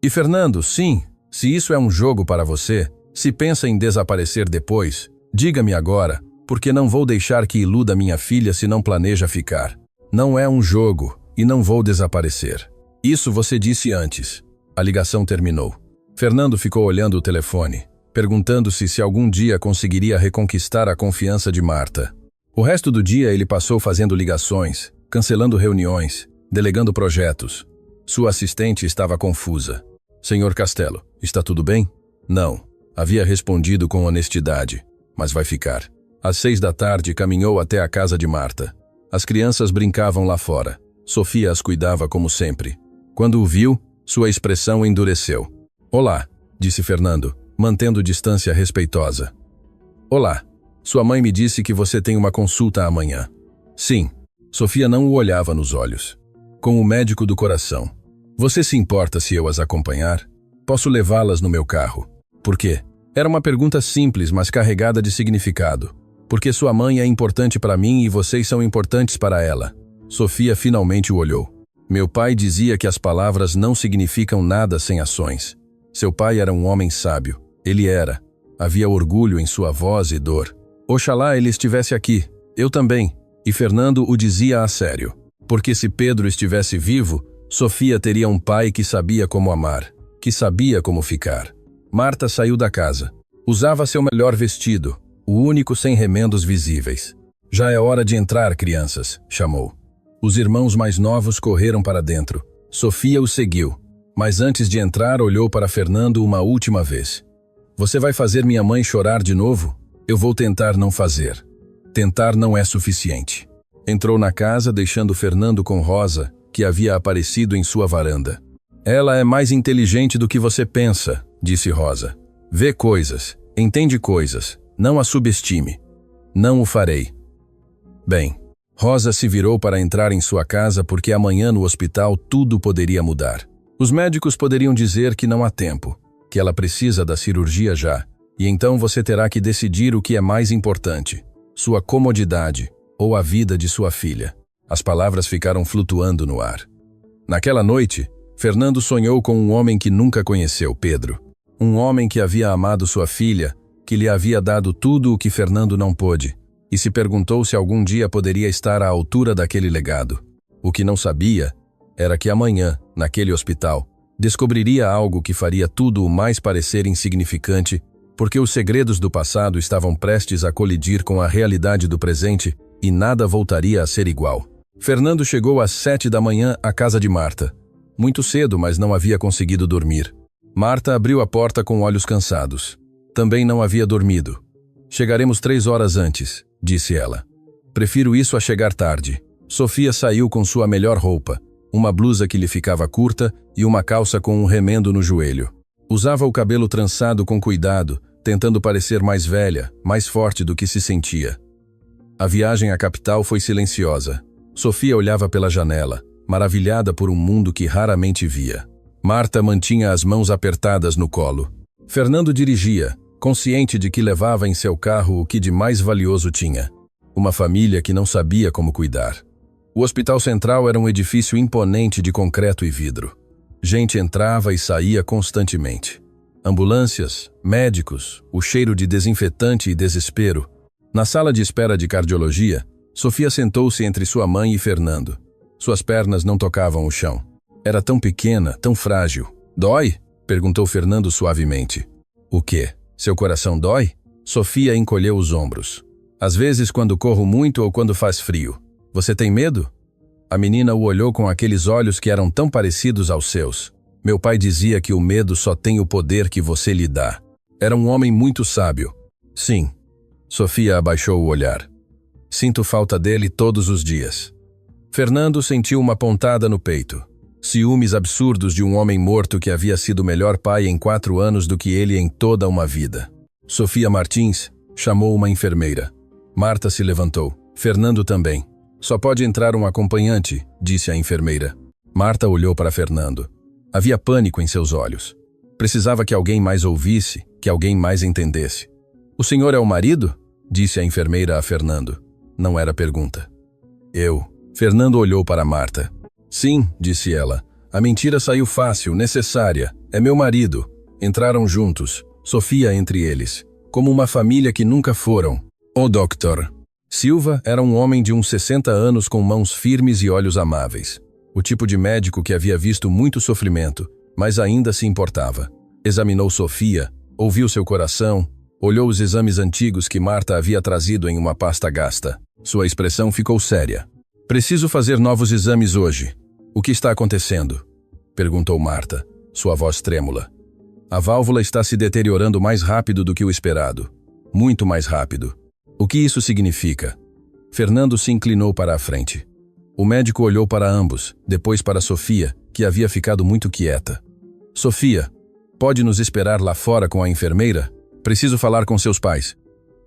E Fernando, sim, se isso é um jogo para você, se pensa em desaparecer depois, diga-me agora, porque não vou deixar que iluda minha filha se não planeja ficar. Não é um jogo e não vou desaparecer. Isso você disse antes. A ligação terminou. Fernando ficou olhando o telefone, perguntando-se se algum dia conseguiria reconquistar a confiança de Marta. O resto do dia ele passou fazendo ligações, cancelando reuniões, delegando projetos. Sua assistente estava confusa. Senhor Castelo, está tudo bem? Não. Havia respondido com honestidade. Mas vai ficar. Às 6 da tarde caminhou até a casa de Marta. As crianças brincavam lá fora. Sofia as cuidava como sempre. Quando o viu, sua expressão endureceu. Olá, disse Fernando, mantendo distância respeitosa. Olá. Sua mãe me disse que você tem uma consulta amanhã. Sim. Sofia não o olhava nos olhos. Com o médico do coração. Você se importa se eu as acompanhar? Posso levá-las no meu carro. Por quê? Era uma pergunta simples, mas carregada de significado. Porque sua mãe é importante para mim e vocês são importantes para ela. Sofia finalmente o olhou. Meu pai dizia que as palavras não significam nada sem ações. Seu pai era um homem sábio. Ele era. Havia orgulho em sua voz e dor. Oxalá ele estivesse aqui. Eu também. E Fernando o dizia a sério. Porque se Pedro estivesse vivo, Sofia teria um pai que sabia como amar, que sabia como ficar. Marta saiu da casa. Usava seu melhor vestido, o único sem remendos visíveis. Já é hora de entrar, crianças, chamou. Os irmãos mais novos correram para dentro. Sofia os seguiu. Mas antes de entrar, olhou para Fernando uma última vez. Você vai fazer minha mãe chorar de novo? Eu vou tentar não fazer. Tentar não é suficiente. Entrou na casa, deixando Fernando com Rosa, que havia aparecido em sua varanda. Ela é mais inteligente do que você pensa, disse Rosa. Vê coisas, entende coisas, não a subestime. Não o farei. Bem, Rosa se virou para entrar em sua casa porque amanhã no hospital tudo poderia mudar. Os médicos poderiam dizer que não há tempo, que ela precisa da cirurgia já, e então você terá que decidir o que é mais importante, sua comodidade ou a vida de sua filha. As palavras ficaram flutuando no ar. Naquela noite, Fernando sonhou com um homem que nunca conheceu, Pedro. Um homem que havia amado sua filha, que lhe havia dado tudo o que Fernando não pôde, e se perguntou se algum dia poderia estar à altura daquele legado. O que não sabia era que amanhã, naquele hospital, descobriria algo que faria tudo o mais parecer insignificante, porque os segredos do passado estavam prestes a colidir com a realidade do presente e nada voltaria a ser igual. Fernando chegou às 7 da manhã à casa de Marta. Muito cedo, mas não havia conseguido dormir. Marta abriu a porta com olhos cansados. Também não havia dormido. Chegaremos 3 horas antes, disse ela. Prefiro isso a chegar tarde. Sofia saiu com sua melhor roupa, uma blusa que lhe ficava curta e uma calça com um remendo no joelho. Usava o cabelo trançado com cuidado, tentando parecer mais velha, mais forte do que se sentia. A viagem à capital foi silenciosa. Sofia olhava pela janela, maravilhada por um mundo que raramente via. Marta mantinha as mãos apertadas no colo. Fernando dirigia, consciente de que levava em seu carro o que de mais valioso tinha. Uma família que não sabia como cuidar. O Hospital Central era um edifício imponente de concreto e vidro. Gente entrava e saía constantemente. Ambulâncias, médicos, o cheiro de desinfetante e desespero. Na sala de espera de cardiologia, Sofia sentou-se entre sua mãe e Fernando. Suas pernas não tocavam o chão. Era tão pequena, tão frágil. Dói? Perguntou Fernando suavemente. O quê? Seu coração dói? Sofia encolheu os ombros. Às vezes quando corro muito ou quando faz frio. Você tem medo? A menina o olhou com aqueles olhos que eram tão parecidos aos seus. Meu pai dizia que o medo só tem o poder que você lhe dá. Era um homem muito sábio. Sim. Sofia abaixou o olhar. Sinto falta dele todos os dias. Fernando sentiu uma pontada no peito. Ciúmes absurdos de um homem morto que havia sido melhor pai em 4 anos do que ele em toda uma vida. Sofia Martins chamou uma enfermeira. Marta se levantou. Fernando também. Só pode entrar um acompanhante, disse a enfermeira. Marta olhou para Fernando. Havia pânico em seus olhos. Precisava que alguém mais ouvisse, que alguém mais entendesse. O senhor é o marido? Disse a enfermeira a Fernando. Não era pergunta. Eu. Fernando olhou para Marta. Sim, disse ela. A mentira saiu fácil, necessária. É meu marido. Entraram juntos, Sofia entre eles, como uma família que nunca foram. O Dr. Silva era um homem de uns 60 anos com mãos firmes e olhos amáveis. O tipo de médico que havia visto muito sofrimento, mas ainda se importava. Examinou Sofia, ouviu seu coração, olhou os exames antigos que Marta havia trazido em uma pasta gasta. Sua expressão ficou séria. Preciso fazer novos exames hoje. O que está acontecendo? Perguntou Marta, sua voz trêmula. A válvula está se deteriorando mais rápido do que o esperado. Muito mais rápido. O que isso significa? Fernando se inclinou para a frente. O médico olhou para ambos, depois para Sofia, que havia ficado muito quieta. Sofia, pode nos esperar lá fora com a enfermeira? Preciso falar com seus pais.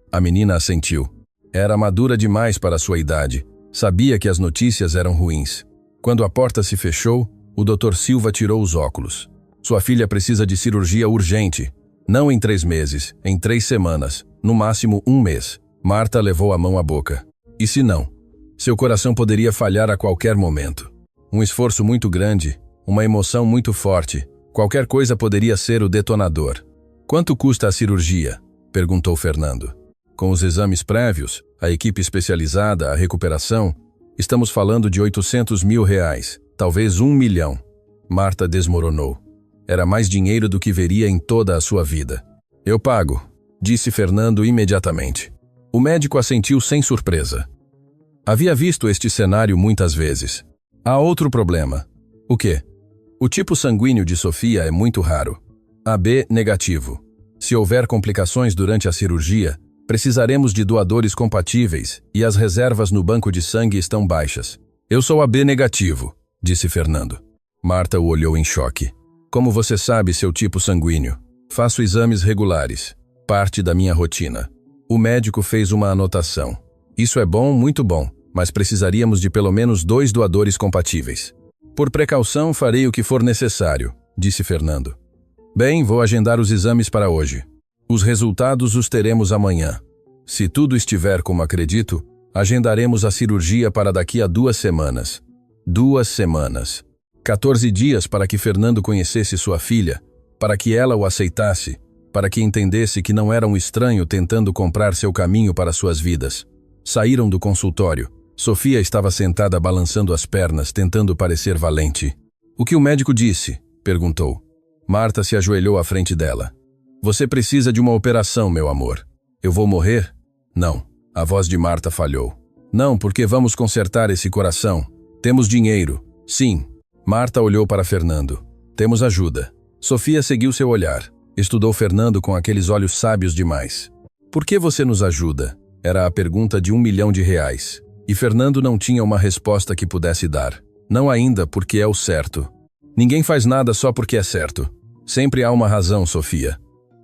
A menina assentiu. Era madura demais para sua idade. Sabia que as notícias eram ruins. Quando a porta se fechou, o Dr. Silva tirou os óculos. Sua filha precisa de cirurgia urgente. Não em 3 meses, em 3 semanas, no máximo 1 mês. Marta levou a mão à boca. E se não? Seu coração poderia falhar a qualquer momento. Um esforço muito grande, uma emoção muito forte. Qualquer coisa poderia ser o detonador. Quanto custa a cirurgia? Perguntou Fernando. Com os exames prévios, a equipe especializada, a recuperação, estamos falando de R$800 mil, talvez 1 milhão. Marta desmoronou. Era mais dinheiro do que veria em toda a sua vida. Eu pago, disse Fernando imediatamente. O médico assentiu sem surpresa. Havia visto este cenário muitas vezes. Há outro problema. O quê? O tipo sanguíneo de Sofia é muito raro. AB negativo. Se houver complicações durante a cirurgia, precisaremos de doadores compatíveis e as reservas no banco de sangue estão baixas. Eu sou AB negativo, disse Fernando. Marta o olhou em choque. Como você sabe seu tipo sanguíneo? Faço exames regulares. Parte da minha rotina. O médico fez uma anotação. Isso é bom, muito bom, mas precisaríamos de pelo menos 2 doadores compatíveis. Por precaução, farei o que for necessário, disse Fernando. Bem, vou agendar os exames para hoje. Os resultados os teremos amanhã. Se tudo estiver como acredito, agendaremos a cirurgia para daqui a 2 semanas. 2 semanas. 14 dias para que Fernando conhecesse sua filha, para que ela o aceitasse, para que entendesse que não era um estranho tentando comprar seu caminho para suas vidas. Saíram do consultório. Sofia estava sentada balançando as pernas, tentando parecer valente. O que o médico disse? Perguntou. Marta se ajoelhou à frente dela. Você precisa de uma operação, meu amor. Eu vou morrer? Não. A voz de Marta falhou. Não, porque vamos consertar esse coração. Temos dinheiro. Sim. Marta olhou para Fernando. Temos ajuda. Sofia seguiu seu olhar. Estudou Fernando com aqueles olhos sábios demais. Por que você nos ajuda? Era a pergunta de R$1 milhão. E Fernando não tinha uma resposta que pudesse dar. Não ainda, porque é o certo. Ninguém faz nada só porque é certo. Sempre há uma razão, Sofia.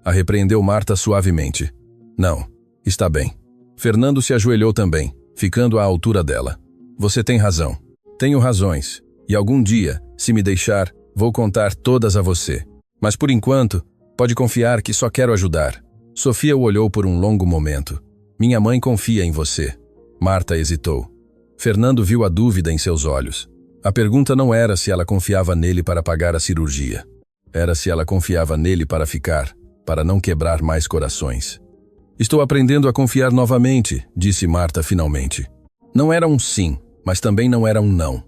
A repreendeu Marta suavemente. Não. Está bem. Fernando se ajoelhou também, ficando à altura dela. Você tem razão. Tenho razões. E algum dia, se me deixar, vou contar todas a você. Mas por enquanto, pode confiar que só quero ajudar. Sofia o olhou por um longo momento. Minha mãe confia em você. Marta hesitou. Fernando viu a dúvida em seus olhos. A pergunta não era se ela confiava nele para pagar a cirurgia. Era se ela confiava nele para ficar, para não quebrar mais corações. Estou aprendendo a confiar novamente, disse Marta finalmente. Não era um sim, mas também não era um não.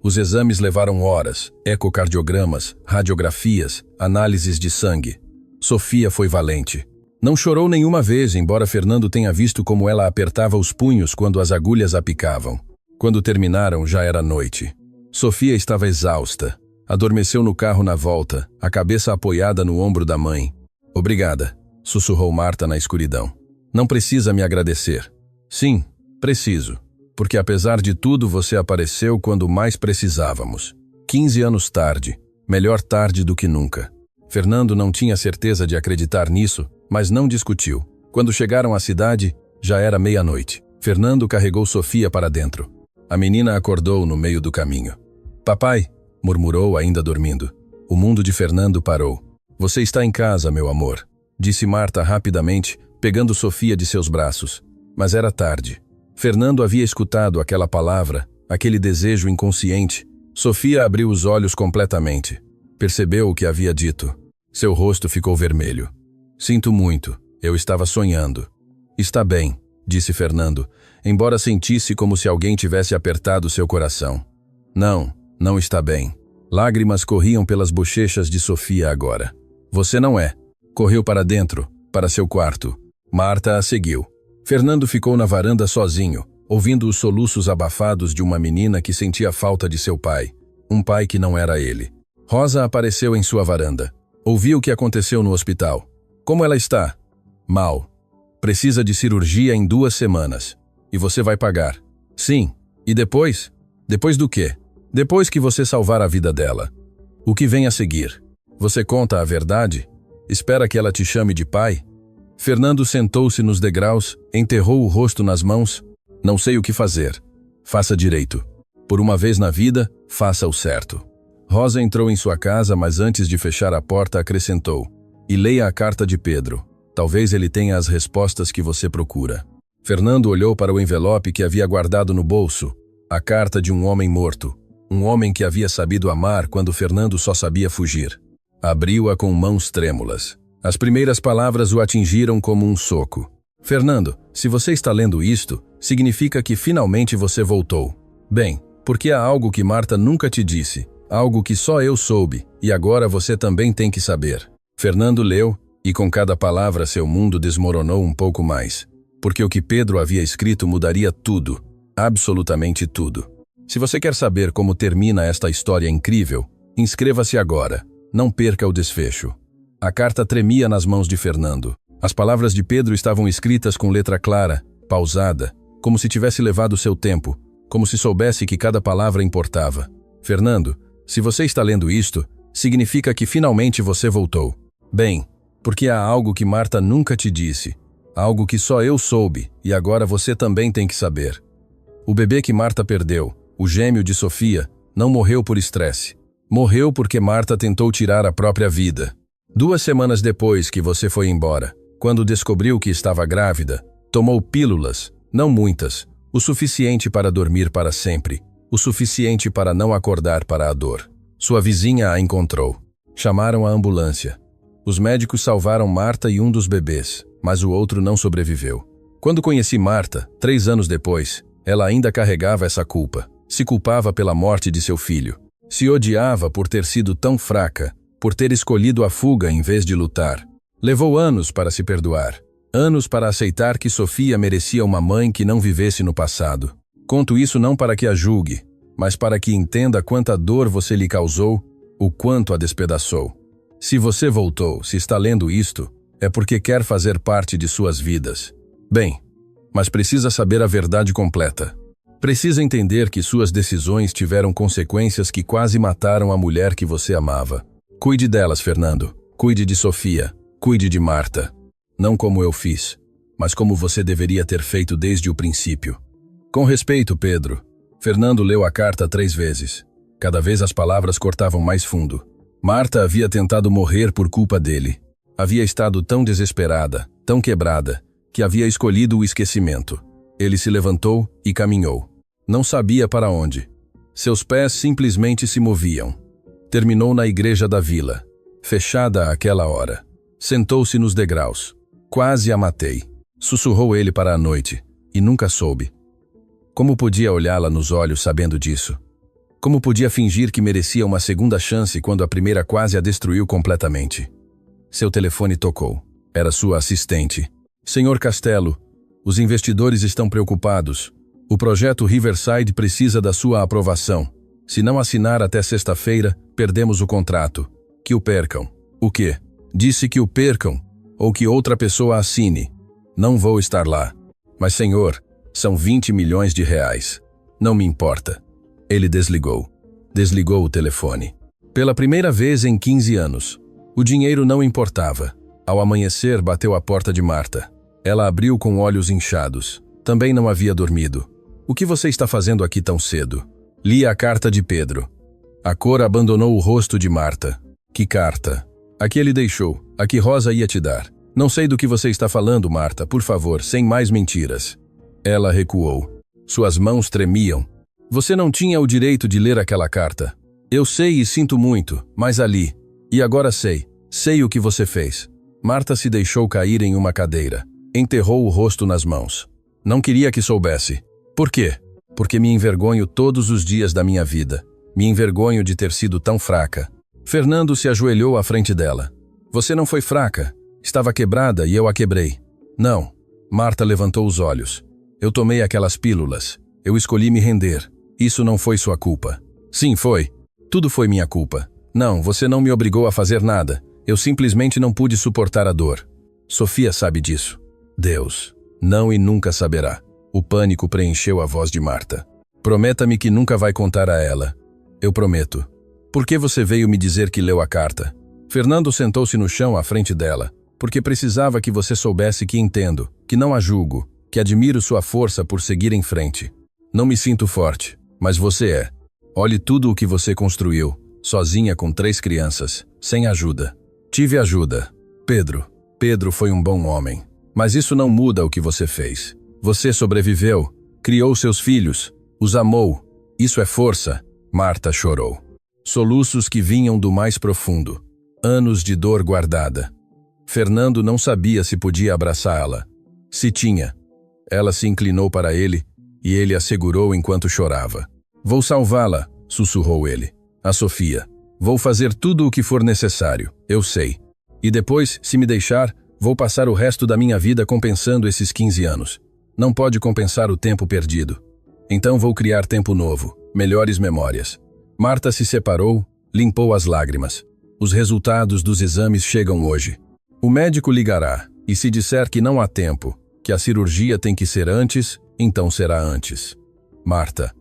Os exames levaram horas, ecocardiogramas, radiografias, análises de sangue. Sofia foi valente. Não chorou nenhuma vez, embora Fernando tenha visto como ela apertava os punhos quando as agulhas a picavam. Quando terminaram, já era noite. Sofia estava exausta. Adormeceu no carro na volta, a cabeça apoiada no ombro da mãe. Obrigada, sussurrou Marta na escuridão. Não precisa me agradecer. Sim, preciso. Porque apesar de tudo você apareceu quando mais precisávamos. 15 anos tarde, melhor tarde do que nunca. Fernando não tinha certeza de acreditar nisso, mas não discutiu. Quando chegaram à cidade, já era meia-noite. Fernando carregou Sofia para dentro. A menina acordou no meio do caminho. Papai, murmurou ainda dormindo. O mundo de Fernando parou. Você está em casa, meu amor, disse Marta rapidamente, pegando Sofia de seus braços. Mas era tarde. Fernando havia escutado aquela palavra, aquele desejo inconsciente. Sofia abriu os olhos completamente. Percebeu o que havia dito. Seu rosto ficou vermelho. Sinto muito, eu estava sonhando. Está bem, disse Fernando, embora sentisse como se alguém tivesse apertado seu coração. Não está bem. Lágrimas corriam pelas bochechas de Sofia agora. Você não é. Correu para dentro, para seu quarto. Marta a seguiu. Fernando ficou na varanda sozinho, ouvindo os soluços abafados de uma menina que sentia falta de seu pai. Um pai que não era ele. Rosa apareceu em sua varanda. Ouviu o que aconteceu no hospital. Como ela está? Mal. Precisa de cirurgia em 2 semanas. E você vai pagar. Sim. E depois? Depois do quê? Depois que você salvar a vida dela. O que vem a seguir? Você conta a verdade? Espera que ela te chame de pai? Fernando sentou-se nos degraus, enterrou o rosto nas mãos. Não sei o que fazer. Faça direito. Por uma vez na vida, faça o certo. Rosa entrou em sua casa, mas antes de fechar a porta acrescentou. E leia a carta de Pedro. Talvez ele tenha as respostas que você procura. Fernando olhou para o envelope que havia guardado no bolso. A carta de um homem morto. Um homem que havia sabido amar quando Fernando só sabia fugir. Abriu-a com mãos trêmulas. As primeiras palavras o atingiram como um soco. Fernando, se você está lendo isto, significa que finalmente você voltou. Bem, porque há algo que Marta nunca te disse, algo que só eu soube, e agora você também tem que saber. Fernando leu, e com cada palavra seu mundo desmoronou um pouco mais, porque o que Pedro havia escrito mudaria tudo, absolutamente tudo. Se você quer saber como termina esta história incrível, inscreva-se agora, não perca o desfecho. A carta tremia nas mãos de Fernando. As palavras de Pedro estavam escritas com letra clara, pausada, como se tivesse levado seu tempo, como se soubesse que cada palavra importava. Fernando, se você está lendo isto, significa que finalmente você voltou. Bem, porque há algo que Marta nunca te disse, algo que só eu soube, e agora você também tem que saber. O bebê que Marta perdeu, o gêmeo de Sofia, não morreu por estresse. Morreu porque Marta tentou tirar a própria vida. 2 semanas depois que você foi embora, quando descobriu que estava grávida, tomou pílulas, não muitas, o suficiente para dormir para sempre, o suficiente para não acordar para a dor. Sua vizinha a encontrou. Chamaram a ambulância. Os médicos salvaram Marta e um dos bebês, mas o outro não sobreviveu. Quando conheci Marta, 3 anos depois, ela ainda carregava essa culpa. Se culpava pela morte de seu filho. Se odiava por ter sido tão fraca, por ter escolhido a fuga em vez de lutar. Levou anos para se perdoar. Anos para aceitar que Sofia merecia uma mãe que não vivesse no passado. Conto isso não para que a julgue, mas para que entenda quanta dor você lhe causou, o quanto a despedaçou. Se você voltou, se está lendo isto, é porque quer fazer parte de suas vidas. Bem, mas precisa saber a verdade completa. Precisa entender que suas decisões tiveram consequências que quase mataram a mulher que você amava. Cuide delas, Fernando. Cuide de Sofia. Cuide de Marta. Não como eu fiz, mas como você deveria ter feito desde o princípio. Com respeito, Pedro. Fernando leu a carta 3 vezes. Cada vez as palavras cortavam mais fundo. Marta havia tentado morrer por culpa dele. Havia estado tão desesperada, tão quebrada, que havia escolhido o esquecimento. Ele se levantou e caminhou. Não sabia para onde. Seus pés simplesmente se moviam. Terminou na igreja da vila, fechada àquela hora. Sentou-se nos degraus. Quase a matei. Sussurrou ele para a noite, e nunca soube. Como podia olhá-la nos olhos sabendo disso? Como podia fingir que merecia uma segunda chance quando a primeira quase a destruiu completamente? Seu telefone tocou. Era sua assistente. Senhor Castelo, os investidores estão preocupados. O projeto Riverside precisa da sua aprovação. Se não assinar até sexta-feira, perdemos o contrato. Que o percam. O quê? Disse que o percam, ou que outra pessoa assine. Não vou estar lá. Mas, senhor, são 20 milhões de reais. Não me importa. Ele desligou. Desligou o telefone. Pela primeira vez em 15 anos. O dinheiro não importava. Ao amanhecer, bateu à porta de Marta. Ela abriu com olhos inchados. Também não havia dormido. O que você está fazendo aqui tão cedo? Li a carta de Pedro. A cor abandonou o rosto de Marta. Que carta? Aqui ele deixou. Aqui Rosa ia te dar. Não sei do que você está falando, Marta. Por favor, sem mais mentiras. Ela recuou. Suas mãos tremiam. Você não tinha o direito de ler aquela carta. Eu sei e sinto muito, mas ali. E agora sei. Sei o que você fez. Marta se deixou cair em uma cadeira. Enterrou o rosto nas mãos. Não queria que soubesse. Por quê? Porque me envergonho todos os dias da minha vida. Me envergonho de ter sido tão fraca. Fernando se ajoelhou à frente dela. Você não foi fraca. Estava quebrada e eu a quebrei. Não. Marta levantou os olhos. Eu tomei aquelas pílulas. Eu escolhi me render. Isso não foi sua culpa. Sim, foi. Tudo foi minha culpa. Não, você não me obrigou a fazer nada. Eu simplesmente não pude suportar a dor. Sofia sabe disso. Deus. Não e nunca saberá. O pânico preencheu a voz de Marta. Prometa-me que nunca vai contar a ela. Eu prometo. Por que você veio me dizer que leu a carta? Fernando sentou-se no chão à frente dela. Porque precisava que você soubesse que entendo, que não a julgo, que admiro sua força por seguir em frente. Não me sinto forte, mas você é. Olhe tudo o que você construiu, sozinha com 3 crianças, sem ajuda. Tive ajuda. Pedro foi um bom homem. Mas isso não muda o que você fez. Você sobreviveu, criou seus filhos, os amou. Isso é força. Marta chorou. Soluços que vinham do mais profundo. Anos de dor guardada. Fernando não sabia se podia abraçá-la. Se tinha. Ela se inclinou para ele e ele a segurou enquanto chorava. Vou salvá-la, sussurrou ele. A Sofia. Vou fazer tudo o que for necessário, eu sei. E depois, se me deixar, vou passar o resto da minha vida compensando esses 15 anos. Não pode compensar o tempo perdido. Então vou criar tempo novo, melhores memórias. Marta se separou, limpou as lágrimas. Os resultados dos exames chegam hoje. O médico ligará, e se disser que não há tempo, que a cirurgia tem que ser antes, então será antes. Marta,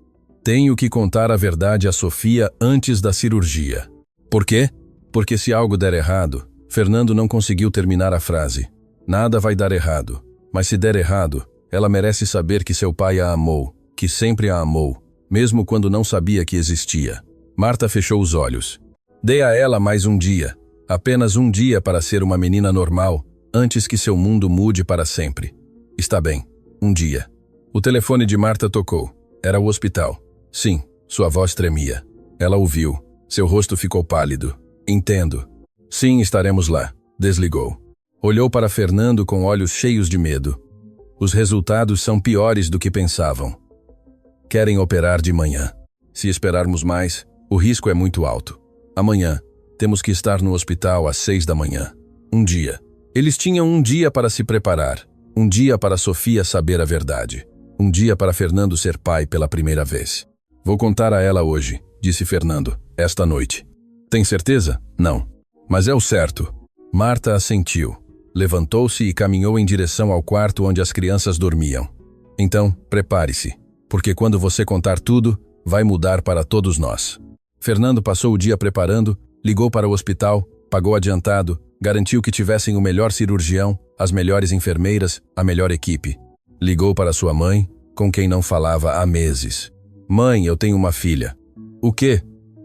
tenho que contar a verdade a Sofia antes da cirurgia. Por quê? Porque se algo der errado, Fernando não conseguiu terminar a frase. Nada vai dar errado, mas se der errado, ela merece saber que seu pai a amou, que sempre a amou, mesmo quando não sabia que existia. Marta fechou os olhos. Dê a ela mais um dia. Apenas um dia para ser uma menina normal, antes que seu mundo mude para sempre. Está bem, um dia. O telefone de Marta tocou. Era o hospital. Sim, sua voz tremia. Ela ouviu. Seu rosto ficou pálido. Entendo. Sim, estaremos lá. Desligou. Olhou para Fernando com olhos cheios de medo. Os resultados são piores do que pensavam. Querem operar de manhã. Se esperarmos mais, o risco é muito alto. Amanhã, temos que estar no hospital às 6 da manhã. Um dia. Eles tinham um dia para se preparar. Um dia para Sofia saber a verdade. Um dia para Fernando ser pai pela primeira vez. Vou contar a ela hoje, disse Fernando, esta noite. Tem certeza? Não. Mas é o certo. Marta assentiu. Levantou-se e caminhou em direção ao quarto onde as crianças dormiam. Então, prepare-se, porque quando você contar tudo, vai mudar para todos nós. Fernando passou o dia preparando, ligou para o hospital, pagou adiantado, garantiu que tivessem o melhor cirurgião, as melhores enfermeiras, a melhor equipe. Ligou para sua mãe, com quem não falava há meses. Mãe, eu tenho uma filha. O quê?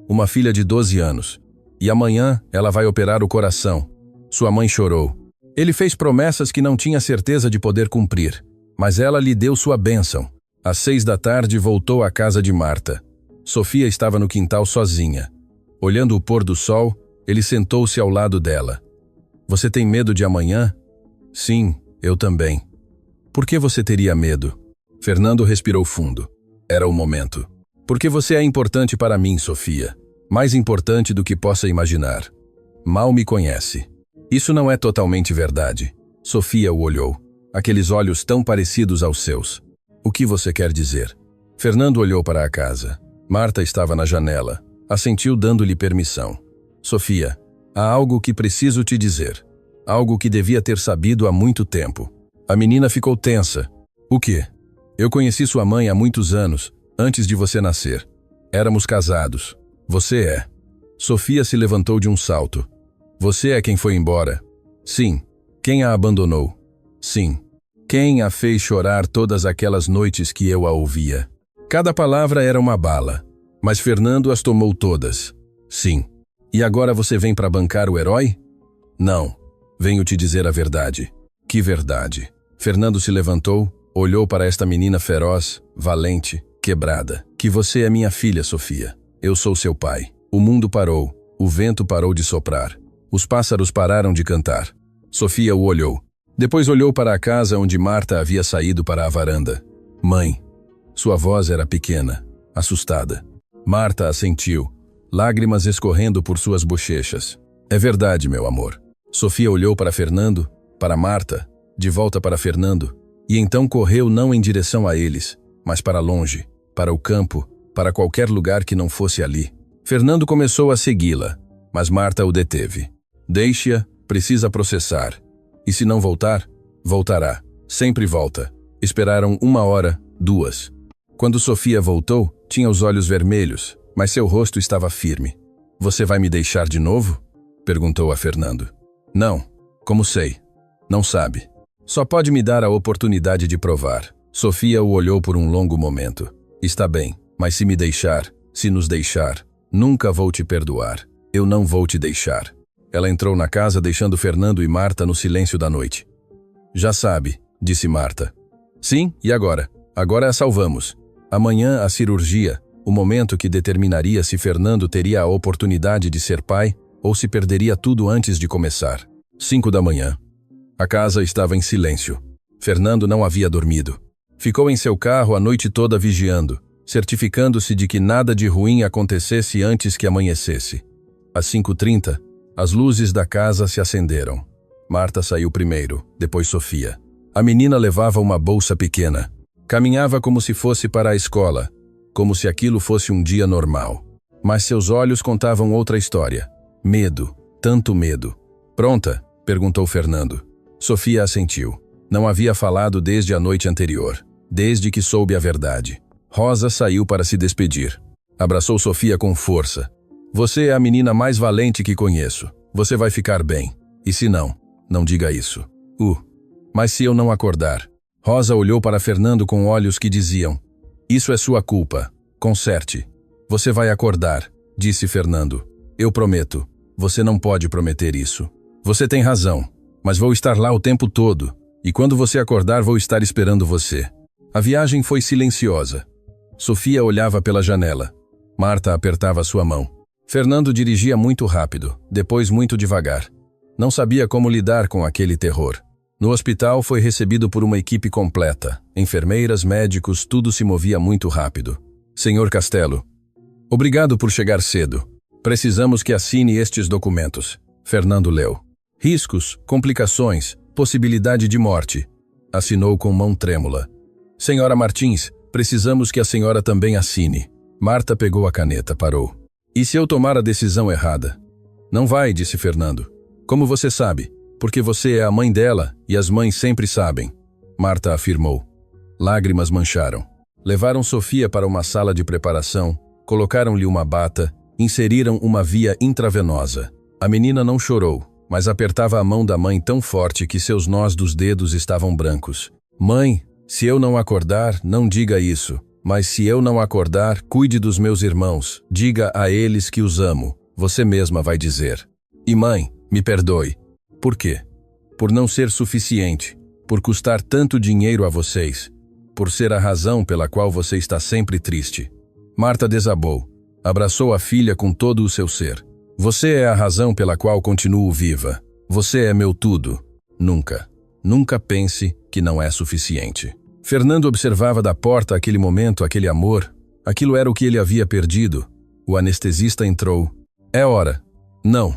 Uma filha de 12 anos. E amanhã ela vai operar o coração. Sua mãe chorou. Ele fez promessas que não tinha certeza de poder cumprir, mas ela lhe deu sua bênção. Às 6 da tarde voltou à casa de Marta. Sofia estava no quintal sozinha. Olhando o pôr do sol, ele sentou-se ao lado dela. Você tem medo de amanhã? Sim, eu também. Por que você teria medo? Fernando respirou fundo. Era o momento. Porque você é importante para mim, Sofia. Mais importante do que possa imaginar. Mal me conhece. Isso não é totalmente verdade. Sofia o olhou. Aqueles olhos tão parecidos aos seus. O que você quer dizer? Fernando olhou para a casa. Marta estava na janela. Assentiu dando-lhe permissão. Sofia, há algo que preciso te dizer. Algo que devia ter sabido há muito tempo. A menina ficou tensa. O quê? Eu conheci sua mãe há muitos anos, antes de você nascer. Éramos casados. Você é. Sofia se levantou de um salto. Você é quem foi embora? Sim. Quem a abandonou? Sim. Quem a fez chorar todas aquelas noites que eu a ouvia? Cada palavra era uma bala, mas Fernando as tomou todas. Sim. E agora você vem para bancar o herói? Não. Venho te dizer a verdade. Que verdade? Fernando se levantou, olhou para esta menina feroz, valente, quebrada. Que você é minha filha, Sofia. Eu sou seu pai. O mundo parou. O vento parou de soprar. Os pássaros pararam de cantar. Sofia o olhou. Depois olhou para a casa onde Marta havia saído para a varanda. Mãe. Sua voz era pequena, assustada. Marta assentiu, lágrimas escorrendo por suas bochechas. É verdade, meu amor. Sofia olhou para Fernando, para Marta, de volta para Fernando, e então correu não em direção a eles, mas para longe, para o campo, para qualquer lugar que não fosse ali. Fernando começou a segui-la, mas Marta o deteve. Deixe-a, precisa processar. E se não voltar, voltará. Sempre volta. Esperaram 1 hora, 2. Quando Sofia voltou, tinha os olhos vermelhos, mas seu rosto estava firme. Você vai me deixar de novo? Perguntou a Fernando. Não. Como sei? Não sabe. Só pode me dar a oportunidade de provar. Sofia o olhou por um longo momento. Está bem, mas se me deixar, se nos deixar, nunca vou te perdoar. Eu não vou te deixar. Ela entrou na casa deixando Fernando e Marta no silêncio da noite. Já sabe, disse Marta. Sim, e agora? Agora a salvamos. Amanhã a cirurgia, o momento que determinaria se Fernando teria a oportunidade de ser pai ou se perderia tudo antes de começar. 5 da manhã. A casa estava em silêncio. Fernando não havia dormido. Ficou em seu carro a noite toda vigiando, certificando-se de que nada de ruim acontecesse antes que amanhecesse. Às 5h30, as luzes da casa se acenderam. Marta saiu primeiro, depois Sofia. A menina levava uma bolsa pequena. Caminhava como se fosse para a escola, como se aquilo fosse um dia normal. Mas seus olhos contavam outra história. Medo, tanto medo. Pronta? Perguntou Fernando. Sofia assentiu. Não havia falado desde a noite anterior, desde que soube a verdade. Rosa saiu para se despedir. Abraçou Sofia com força. Você é a menina mais valente que conheço. Você vai ficar bem. E se não, não diga isso. Mas se eu não acordar? Rosa olhou para Fernando com olhos que diziam: isso é sua culpa. Conserte. Você vai acordar, disse Fernando. Eu prometo. Você não pode prometer isso. Você tem razão, mas vou estar lá o tempo todo. E quando você acordar, vou estar esperando você. A viagem foi silenciosa. Sofia olhava pela janela. Marta apertava sua mão. Fernando dirigia muito rápido, depois muito devagar. Não sabia como lidar com aquele terror. No hospital foi recebido por uma equipe completa. Enfermeiras, médicos, tudo se movia muito rápido. Senhor Castelo. Obrigado por chegar cedo. Precisamos que assine estes documentos. Fernando leu. Riscos, complicações, possibilidade de morte. Assinou com mão trêmula. Senhora Martins, precisamos que a senhora também assine. Marta pegou a caneta, parou. E se eu tomar a decisão errada? Não vai, disse Fernando. Como você sabe? Porque você é a mãe dela e as mães sempre sabem. Marta afirmou. Lágrimas mancharam. Levaram Sofia para uma sala de preparação, colocaram-lhe uma bata, inseriram uma via intravenosa. A menina não chorou, mas apertava a mão da mãe tão forte que seus nós dos dedos estavam brancos. Mãe, se eu não acordar, não diga isso. Mas se eu não acordar, cuide dos meus irmãos. Diga a eles que os amo. Você mesma vai dizer. E mãe, me perdoe. Por quê? Por não ser suficiente. Por custar tanto dinheiro a vocês. Por ser a razão pela qual você está sempre triste. Marta desabou. Abraçou a filha com todo o seu ser. Você é a razão pela qual continuo viva. Você é meu tudo. Nunca, nunca pense que não é suficiente. Fernando observava da porta aquele momento, aquele amor. Aquilo era o que ele havia perdido. O anestesista entrou. É hora. Não.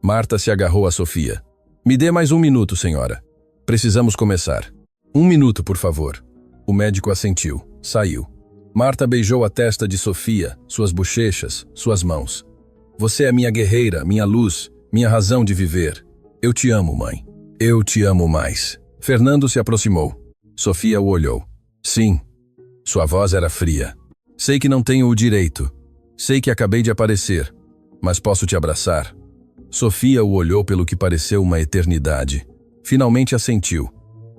Marta se agarrou a Sofia. Me dê mais 1 minuto, senhora. Precisamos começar. 1 minuto, por favor. O médico assentiu. Saiu. Marta beijou a testa de Sofia, suas bochechas, suas mãos. Você é minha guerreira, minha luz, minha razão de viver. Eu te amo, mãe. Eu te amo mais. Fernando se aproximou. Sofia o olhou. Sim. Sua voz era fria. Sei que não tenho o direito. Sei que acabei de aparecer. Mas posso te abraçar? Sofia o olhou pelo que pareceu uma eternidade. Finalmente assentiu.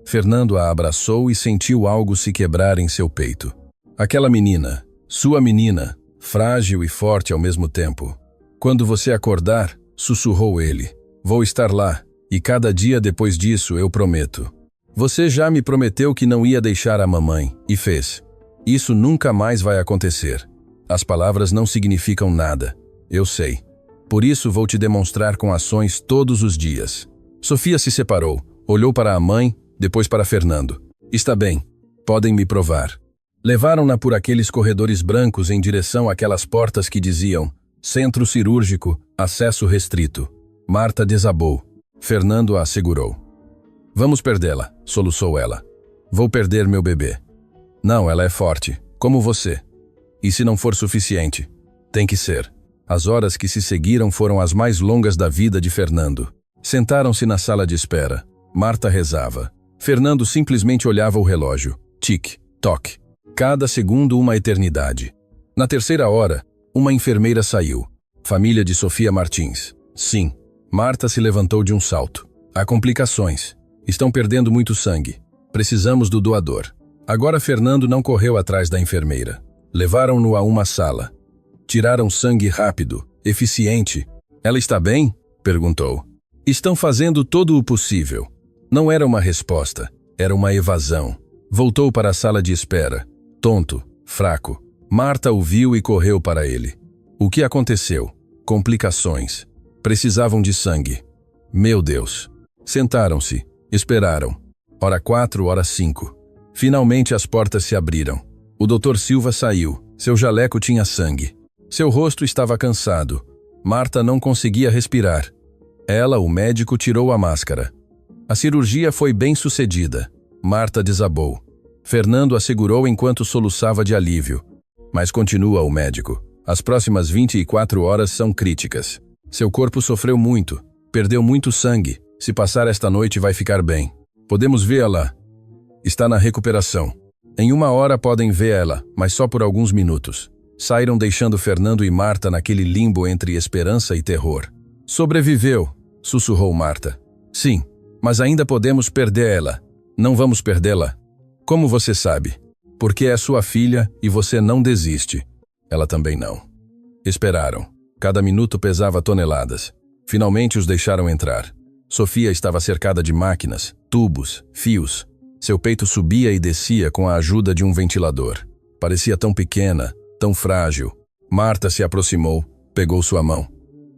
Fernando a abraçou e sentiu algo se quebrar em seu peito. Aquela menina, sua menina, frágil e forte ao mesmo tempo. Quando você acordar, sussurrou ele, Vou estar lá, e cada dia depois disso eu prometo. Você já me prometeu que não ia deixar a mamãe, e fez. Isso nunca mais vai acontecer. As palavras não significam nada. Eu sei. Por isso vou te demonstrar com ações todos os dias. Sofia se separou, olhou para a mãe, depois para Fernando. Está bem, podem me provar. Levaram-na por aqueles corredores brancos em direção àquelas portas que diziam Centro Cirúrgico, acesso restrito. Marta desabou. Fernando a assegurou. Vamos perdê-la, soluçou ela. Vou perder meu bebê. Não, ela é forte, como você. E se não for suficiente? Tem que ser. As horas que se seguiram foram as mais longas da vida de Fernando. Sentaram-se na sala de espera. Marta rezava. Fernando simplesmente olhava o relógio. Tic, toc. Cada segundo uma eternidade. Na terceira hora, uma enfermeira saiu. Família de Sofia Martins. Sim. Marta se levantou de um salto. Há complicações. Estão perdendo muito sangue. Precisamos do doador. Agora Fernando não correu atrás da enfermeira. Levaram-no a uma sala. Tiraram sangue rápido, eficiente. Ela está bem? Perguntou. Estão fazendo todo o possível. Não era uma resposta, era uma evasão. Voltou para a sala de espera. Tonto, fraco. Marta o viu e correu para ele. O que aconteceu? Complicações. Precisavam de sangue. Meu Deus. Sentaram-se. Esperaram. Hora 4, hora 5. Finalmente as portas se abriram. O Dr. Silva saiu. Seu jaleco tinha sangue. Seu rosto estava cansado. Marta não conseguia respirar. Ela, o médico, tirou a máscara. A cirurgia foi bem sucedida. Marta desabou. Fernando assegurou enquanto soluçava de alívio. Mas continua o médico. As próximas 24 horas são críticas. Seu corpo sofreu muito. Perdeu muito sangue. Se passar esta noite vai ficar bem. Podemos vê-la. Está na recuperação. Em 1 hora podem vê-la, mas só por alguns minutos. Saíram deixando Fernando e Marta naquele limbo entre esperança e terror. Sobreviveu, sussurrou Marta. Sim, mas ainda podemos perdê-la. Não vamos perdê-la. Como você sabe? Porque é sua filha e você não desiste. Ela também não. Esperaram. Cada minuto pesava toneladas. Finalmente os deixaram entrar. Sofia estava cercada de máquinas, tubos, fios. Seu peito subia e descia com a ajuda de um ventilador. Parecia tão pequena, tão frágil. Marta se aproximou, pegou sua mão.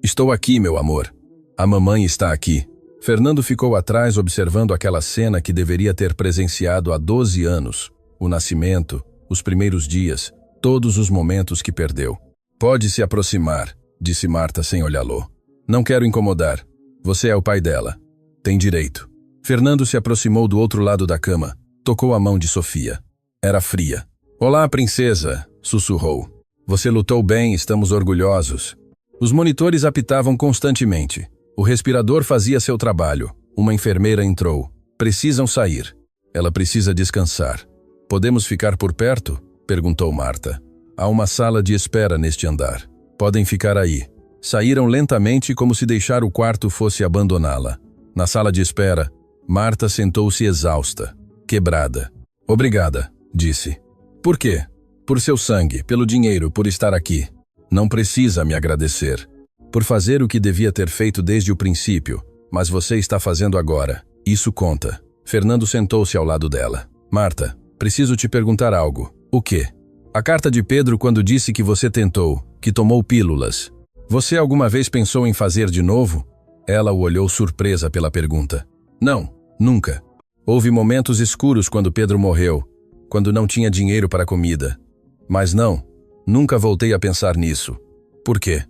Estou aqui, meu amor. A mamãe está aqui. Fernando ficou atrás observando aquela cena que deveria ter presenciado há 12 anos. O nascimento, os primeiros dias, todos os momentos que perdeu. Pode se aproximar, disse Marta sem olhá-lo. Não quero incomodar. Você é o pai dela. Tem direito. Fernando se aproximou do outro lado da cama. Tocou a mão de Sofia. Era fria. Olá, princesa, sussurrou. Você lutou bem, estamos orgulhosos. Os monitores apitavam constantemente. O respirador fazia seu trabalho. Uma enfermeira entrou. Precisam sair. Ela precisa descansar. Podemos ficar por perto? Perguntou Marta. Há uma sala de espera neste andar. Podem ficar aí. Saíram lentamente como se deixar o quarto fosse abandoná-la. Na sala de espera, Marta sentou-se exausta, quebrada. Obrigada, disse. Por quê? Por seu sangue, pelo dinheiro, por estar aqui. Não precisa me agradecer. Por fazer o que devia ter feito desde o princípio, mas você está fazendo agora. Isso conta. Fernando sentou-se ao lado dela. Marta, preciso te perguntar algo. O quê? A carta de Pedro quando disse que você tentou, que tomou pílulas. Você alguma vez pensou em fazer de novo? Ela o olhou surpresa pela pergunta. Não, nunca. Houve momentos escuros quando Pedro morreu, quando não tinha dinheiro para comida. Mas não, nunca voltei a pensar nisso. Por quê?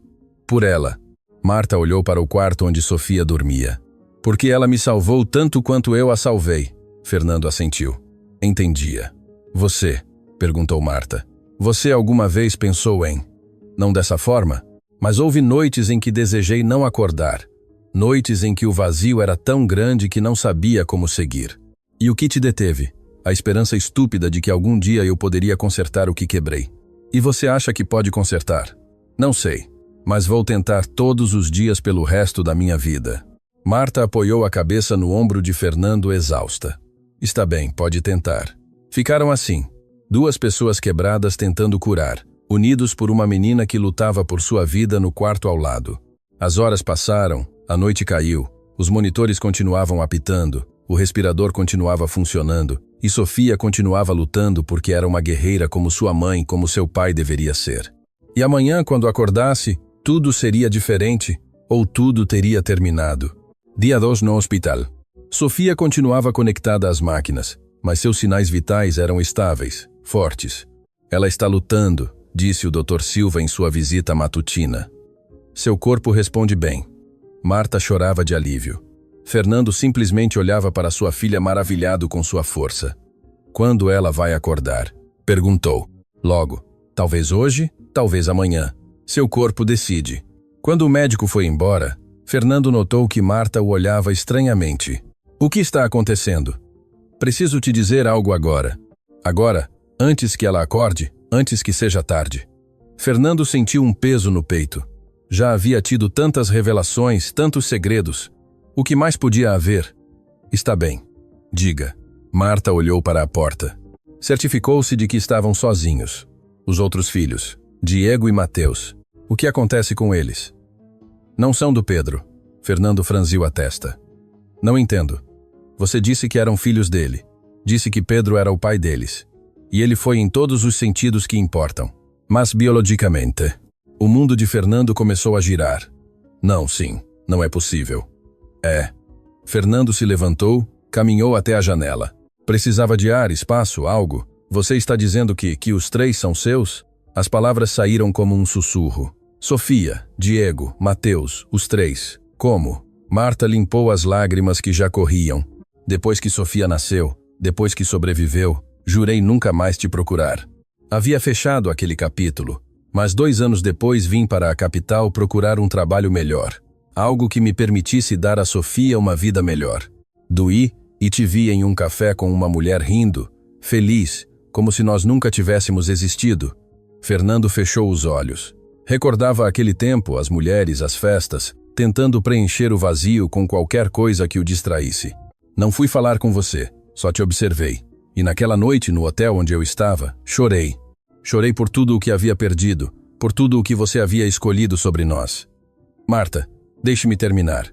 Por ela. Marta olhou para o quarto onde Sofia dormia. Porque ela me salvou tanto quanto eu a salvei. Fernando assentiu. Entendia. Você, perguntou Marta. Você alguma vez pensou em... Não dessa forma? Mas houve noites em que desejei não acordar. Noites em que o vazio era tão grande que não sabia como seguir. E o que te deteve? A esperança estúpida de que algum dia eu poderia consertar o que quebrei. E você acha que pode consertar? Não sei, mas vou tentar todos os dias pelo resto da minha vida. Marta apoiou a cabeça no ombro de Fernando exausta. Está bem, pode tentar. Ficaram assim, 2 pessoas quebradas tentando curar, unidos por uma menina que lutava por sua vida no quarto ao lado. As horas passaram, A noite caiu, os monitores continuavam apitando, o respirador continuava funcionando, e Sofia continuava lutando porque era uma guerreira como sua mãe, como seu pai deveria ser. E amanhã, quando acordasse, tudo seria diferente, ou tudo teria terminado. Dia 2 no hospital. Sofia continuava conectada às máquinas, mas seus sinais vitais eram estáveis, fortes. Ela está lutando, disse o Dr. Silva em sua visita matutina. Seu corpo responde bem. Marta chorava de alívio. Fernando simplesmente olhava para sua filha maravilhado com sua força. Quando ela vai acordar? Perguntou. Logo. Talvez hoje, talvez amanhã. Seu corpo decide. Quando o médico foi embora, Fernando notou que Marta o olhava estranhamente. O que está acontecendo? Preciso te dizer algo agora. Agora, antes que ela acorde, antes que seja tarde. Fernando sentiu um peso no peito. Já havia tido tantas revelações, tantos segredos. O que mais podia haver? Está bem. Diga. Marta olhou para a porta. Certificou-se de que estavam sozinhos. Os outros filhos, Diego e Mateus. O que acontece com eles? Não são do Pedro. Fernando franziu a testa. Não entendo. Você disse que eram filhos dele. Disse que Pedro era o pai deles. E ele foi em todos os sentidos que importam. Mas biologicamente, o mundo de Fernando começou a girar. Não, sim, não é possível. É. Fernando se levantou, caminhou até a janela. Precisava de ar, espaço, algo? Você está dizendo que os três são seus? As palavras saíram como um sussurro. Sofia, Diego, Mateus, os três. Como? Marta limpou as lágrimas que já corriam. Depois que Sofia nasceu, depois que sobreviveu, jurei nunca mais te procurar. Havia fechado aquele capítulo, mas 2 anos depois vim para a capital procurar um trabalho melhor. Algo que me permitisse dar a Sofia uma vida melhor. Doí e te vi em um café com uma mulher rindo, feliz, como se nós nunca tivéssemos existido. Fernando fechou os olhos. Recordava aquele tempo, as mulheres, as festas, tentando preencher o vazio com qualquer coisa que o distraísse. Não fui falar com você, só te observei. E naquela noite, no hotel onde eu estava, chorei. Chorei por tudo o que havia perdido, por tudo o que você havia escolhido sobre nós. Marta, deixe-me terminar.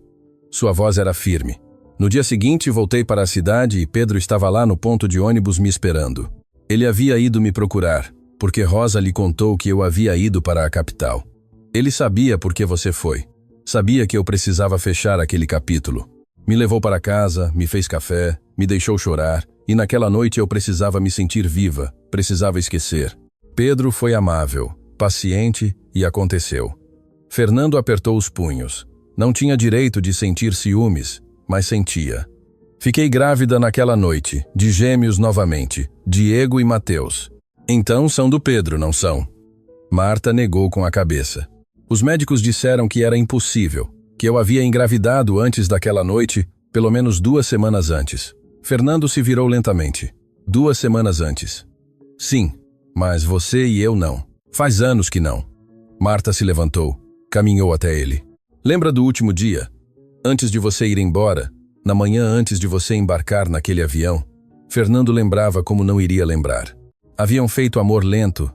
Sua voz era firme. No dia seguinte, voltei para a cidade e Pedro estava lá no ponto de ônibus me esperando. Ele havia ido me procurar, porque Rosa lhe contou que eu havia ido para a capital. Ele sabia por que você foi. Sabia que eu precisava fechar aquele capítulo. Me levou para casa, me fez café, me deixou chorar, e naquela noite eu precisava me sentir viva, precisava esquecer. Pedro foi amável, paciente e aconteceu. Fernando apertou os punhos. Não tinha direito de sentir ciúmes, mas sentia. Fiquei grávida naquela noite, de gêmeos novamente, Diego e Mateus. Então são do Pedro, não são? Marta negou com a cabeça. Os médicos disseram que era impossível, que eu havia engravidado antes daquela noite, pelo menos 2 semanas antes. Fernando se virou lentamente. 2 semanas antes. Sim, mas você e eu não. Faz anos que não. Marta se levantou, caminhou até ele. Lembra do último dia? Antes de você ir embora, na manhã antes de você embarcar naquele avião, Fernando lembrava como não iria lembrar. Haviam feito amor lento,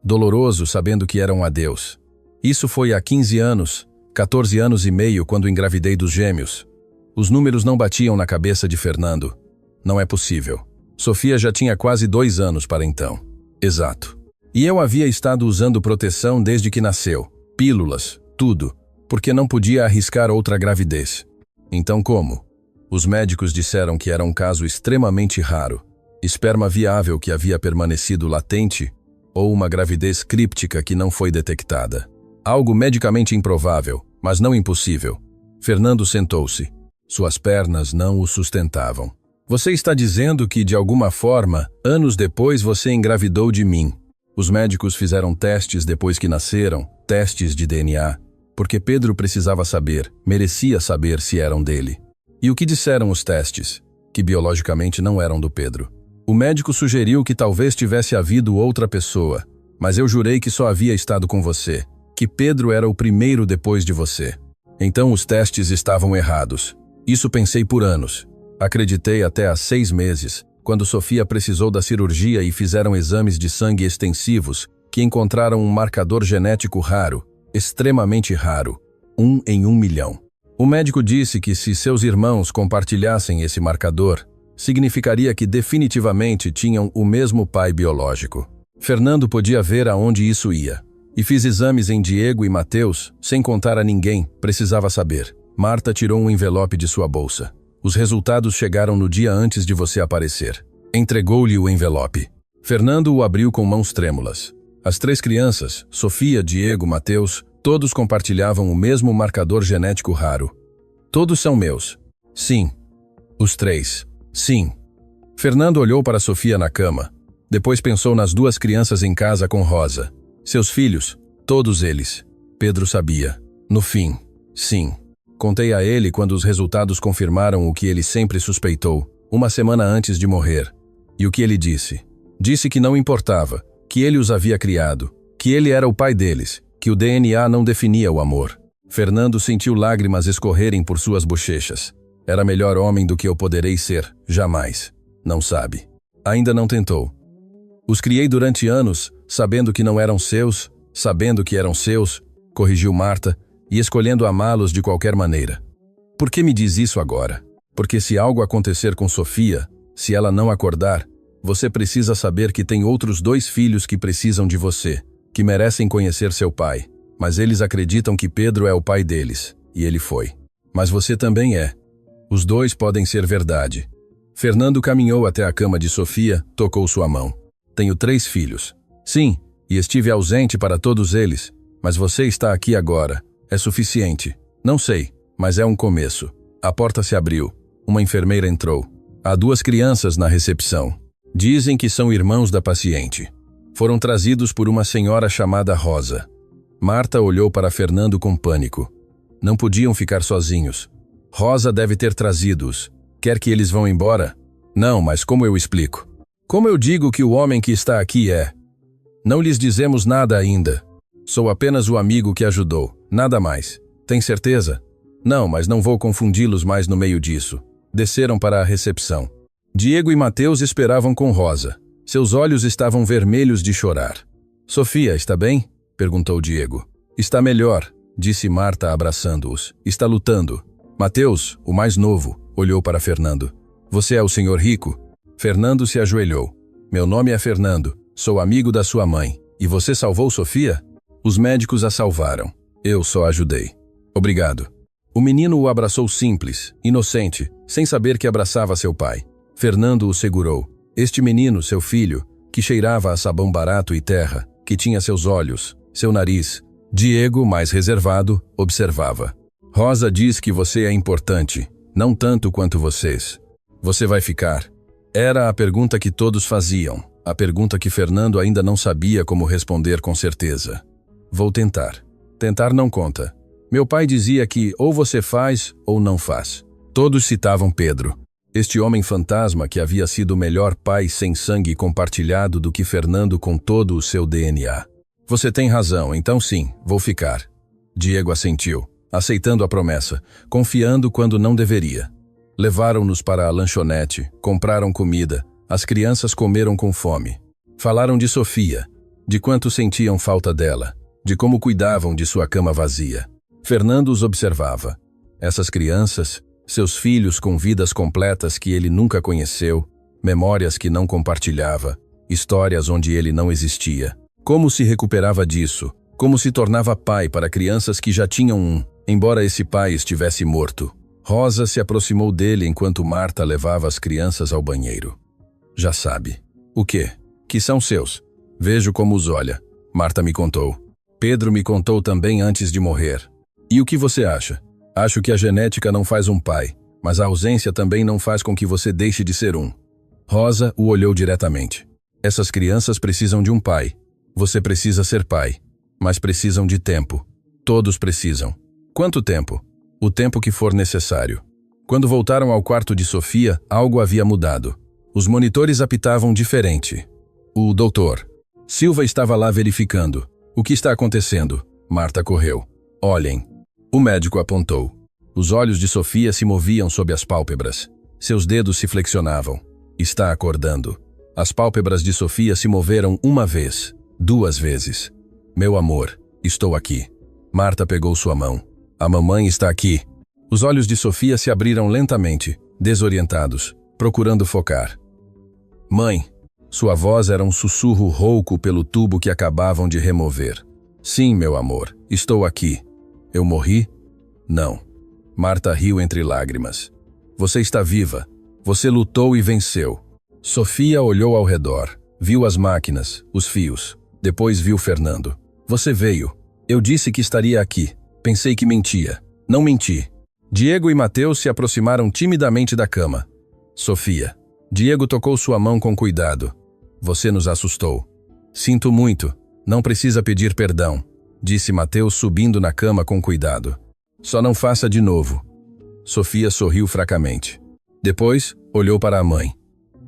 doloroso, sabendo que era um adeus. Isso foi há 15 anos, 14 anos e meio, quando engravidei dos gêmeos. Os números não batiam na cabeça de Fernando. Não é possível. Sofia já tinha quase 2 anos para então. Exato. E eu havia estado usando proteção desde que nasceu. Pílulas, tudo, porque não podia arriscar outra gravidez. Então como? Os médicos disseram que era um caso extremamente raro. Esperma viável que havia permanecido latente ou uma gravidez críptica que não foi detectada. Algo medicamente improvável, mas não impossível. Fernando sentou-se. Suas pernas não o sustentavam. Você está dizendo que, de alguma forma, anos depois você engravidou de mim. Os médicos fizeram testes depois que nasceram, testes de DNA, porque Pedro precisava saber, merecia saber se eram dele. E o que disseram os testes? Que biologicamente não eram do Pedro. O médico sugeriu que talvez tivesse havido outra pessoa, mas eu jurei que só havia estado com você, que Pedro era o primeiro depois de você. Então os testes estavam errados. Isso pensei por anos. Acreditei até há 6 meses, quando Sofia precisou da cirurgia e fizeram exames de sangue extensivos que encontraram um marcador genético raro, extremamente raro, 1 em 1 milhão. O médico disse que se seus irmãos compartilhassem esse marcador, significaria que definitivamente tinham o mesmo pai biológico. Fernando podia ver aonde isso ia. E fiz exames em Diego e Mateus, sem contar a ninguém, precisava saber. Marta tirou um envelope de sua bolsa. Os resultados chegaram no dia antes de você aparecer. Entregou-lhe o envelope. Fernando o abriu com mãos trêmulas. As 3 crianças, Sofia, Diego, Mateus, todos compartilhavam o mesmo marcador genético raro. Todos são meus. Sim. Os 3. Sim. Fernando olhou para Sofia na cama. Depois pensou nas 2 crianças em casa com Rosa. Seus filhos, todos eles. Pedro sabia. No fim, sim. Contei a ele quando os resultados confirmaram o que ele sempre suspeitou, uma semana antes de morrer. E o que ele disse? Disse que não importava, que ele os havia criado, que ele era o pai deles, que o DNA não definia o amor. Fernando sentiu lágrimas escorrerem por suas bochechas. Era melhor homem do que eu poderei ser, jamais. Não sabe. Ainda não tentou. Os criei durante anos, sabendo que não eram seus, sabendo que eram seus, corrigiu Marta, e escolhendo amá-los de qualquer maneira. Por que me diz isso agora? Porque se algo acontecer com Sofia, se ela não acordar, você precisa saber que tem outros 2 filhos que precisam de você, que merecem conhecer seu pai, mas eles acreditam que Pedro é o pai deles, e ele foi. Mas você também é. Os 2 podem ser verdade. Fernando caminhou até a cama de Sofia, tocou sua mão. Tenho 3 filhos. Sim, e estive ausente para todos eles, mas você está aqui agora. É suficiente. Não sei, mas é um começo. A porta se abriu. Uma enfermeira entrou. Há 2 crianças na recepção. Dizem que são irmãos da paciente. Foram trazidos por uma senhora chamada Rosa. Marta olhou para Fernando com pânico. Não podiam ficar sozinhos. Rosa deve ter trazido-os. Quer que eles vão embora? Não, mas como eu explico? Como eu digo que o homem que está aqui é? Não lhes dizemos nada ainda. Sou apenas o amigo que ajudou. Nada mais. Tem certeza? Não, mas não vou confundi-los mais no meio disso. Desceram para a recepção. Diego e Mateus esperavam com Rosa. Seus olhos estavam vermelhos de chorar. Sofia, está bem? Perguntou Diego. Está melhor, disse Marta abraçando-os. Está lutando. Mateus, o mais novo, olhou para Fernando. Você é o senhor rico? Fernando se ajoelhou. Meu nome é Fernando. Sou amigo da sua mãe. E você salvou Sofia? Os médicos a salvaram. Eu só ajudei. Obrigado. O menino o abraçou simples, inocente, sem saber que abraçava seu pai. Fernando o segurou. Este menino, seu filho, que cheirava a sabão barato e terra, que tinha seus olhos, seu nariz. Diego, mais reservado, observava. Rosa diz que você é importante, não tanto quanto vocês. Você vai ficar? Era a pergunta que todos faziam, a pergunta que Fernando ainda não sabia como responder com certeza. Vou tentar. Tentar não conta. Meu pai dizia que ou você faz ou não faz. Todos citavam Pedro. Este homem fantasma que havia sido o melhor pai sem sangue compartilhado do que Fernando com todo o seu DNA. Você tem razão, então sim, vou ficar. Diego assentiu, aceitando a promessa, confiando quando não deveria. Levaram-nos para a lanchonete, compraram comida, as crianças comeram com fome. Falaram de Sofia, de quanto sentiam falta dela, de como cuidavam de sua cama vazia. Fernando os observava. Essas crianças, seus filhos com vidas completas que ele nunca conheceu, memórias que não compartilhava, histórias onde ele não existia. Como se recuperava disso? Como se tornava pai para crianças que já tinham um, embora esse pai estivesse morto? Rosa se aproximou dele enquanto Marta levava as crianças ao banheiro. Já sabe. O quê? Que são seus. Vejo como os olha. Marta me contou. Pedro me contou também antes de morrer. E o que você acha? Acho que a genética não faz um pai, mas a ausência também não faz com que você deixe de ser um. Rosa o olhou diretamente. Essas crianças precisam de um pai. Você precisa ser pai. Mas precisam de tempo. Todos precisam. Quanto tempo? O tempo que for necessário. Quando voltaram ao quarto de Sofia, algo havia mudado. Os monitores apitavam diferente. O doutor Silva estava lá verificando. O que está acontecendo? Marta correu. Olhem. O médico apontou. Os olhos de Sofia se moviam sob as pálpebras. Seus dedos se flexionavam. Está acordando. As pálpebras de Sofia se moveram uma vez, 2 vezes. Meu amor, estou aqui. Marta pegou sua mão. A mamãe está aqui. Os olhos de Sofia se abriram lentamente, desorientados, procurando focar. Mãe! Sua voz era um sussurro rouco pelo tubo que acabavam de remover. Sim, meu amor, estou aqui. Eu morri? Não. Marta riu entre lágrimas. Você está viva. Você lutou e venceu. Sofia olhou ao redor. Viu as máquinas, os fios. Depois viu Fernando. Você veio. Eu disse que estaria aqui. Pensei que mentia. Não menti. Diego e Mateus se aproximaram timidamente da cama. Sofia. Diego tocou sua mão com cuidado. Você nos assustou. Sinto muito. Não precisa pedir perdão, disse Mateus subindo na cama com cuidado. Só não faça de novo. Sofia sorriu fracamente. Depois, olhou para a mãe.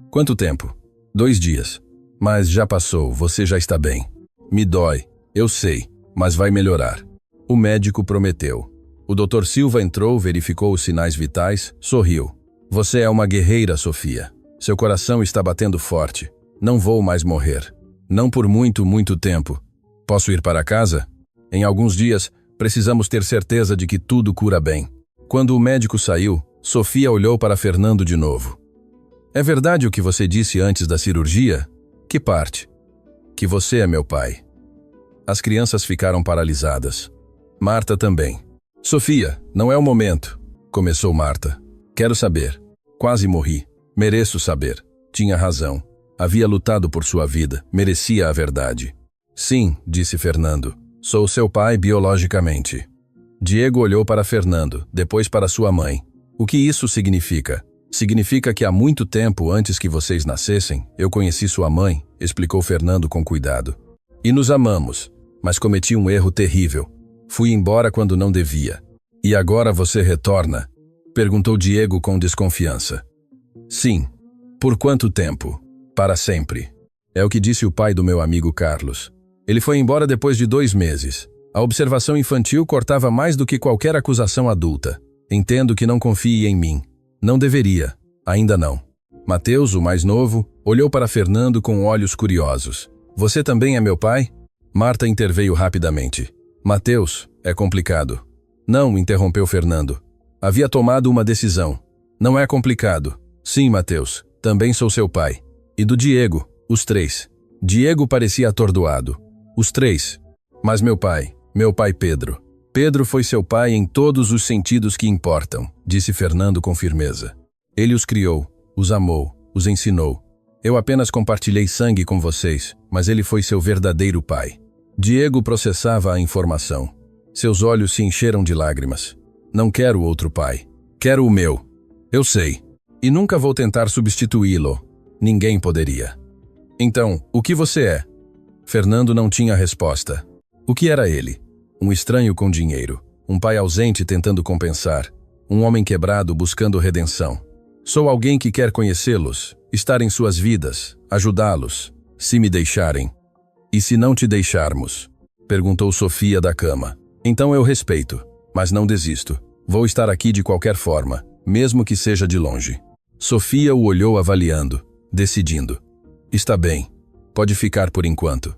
Quanto tempo? 2 dias. Mas já passou, você já está bem. Me dói, eu sei, mas vai melhorar. O médico prometeu. O Dr. Silva entrou, verificou os sinais vitais, sorriu. Você é uma guerreira, Sofia. Seu coração está batendo forte. Não vou mais morrer. Não por muito, muito tempo. Posso ir para casa? Em alguns dias, precisamos ter certeza de que tudo cura bem. Quando o médico saiu, Sofia olhou para Fernando de novo. É verdade o que você disse antes da cirurgia? Que parte? Que você é meu pai. As crianças ficaram paralisadas. Marta também. Sofia, não é o momento, começou Marta. Quero saber. Quase morri. Mereço saber. Tinha razão. Havia lutado por sua vida. Merecia a verdade. Sim, disse Fernando. Sou seu pai biologicamente. Diego olhou para Fernando, depois para sua mãe. O que isso significa? Significa que há muito tempo antes que vocês nascessem, eu conheci sua mãe, explicou Fernando com cuidado. E nos amamos, mas cometi um erro terrível. Fui embora quando não devia. E agora você retorna? Perguntou Diego com desconfiança. Sim. Por quanto tempo? Para sempre. É o que disse o pai do meu amigo Carlos. Ele foi embora depois de 2 meses. A observação infantil cortava mais do que qualquer acusação adulta. Entendo que não confie em mim. Não deveria. Ainda não. Mateus, o mais novo, olhou para Fernando com olhos curiosos. Você também é meu pai? Marta interveio rapidamente. Mateus, é complicado. Não, interrompeu Fernando. Havia tomado uma decisão. Não é complicado. Sim, Mateus, também sou seu pai. E do Diego, os 3. Diego parecia atordoado. Os 3. Mas meu pai Pedro. Pedro foi seu pai em todos os sentidos que importam, disse Fernando com firmeza. Ele os criou, os amou, os ensinou. Eu apenas compartilhei sangue com vocês, mas ele foi seu verdadeiro pai. Diego processava a informação. Seus olhos se encheram de lágrimas. Não quero outro pai. Quero o meu. Eu sei. E nunca vou tentar substituí-lo. Ninguém poderia. Então, o que você é? Fernando não tinha resposta. O que era ele? Um estranho com dinheiro. Um pai ausente tentando compensar. Um homem quebrado buscando redenção. Sou alguém que quer conhecê-los, estar em suas vidas, ajudá-los, se me deixarem. E se não te deixarmos? Perguntou Sofia da cama. Então eu respeito, mas não desisto. Vou estar aqui de qualquer forma, mesmo que seja de longe. Sofia o olhou avaliando, decidindo. Está bem, pode ficar por enquanto.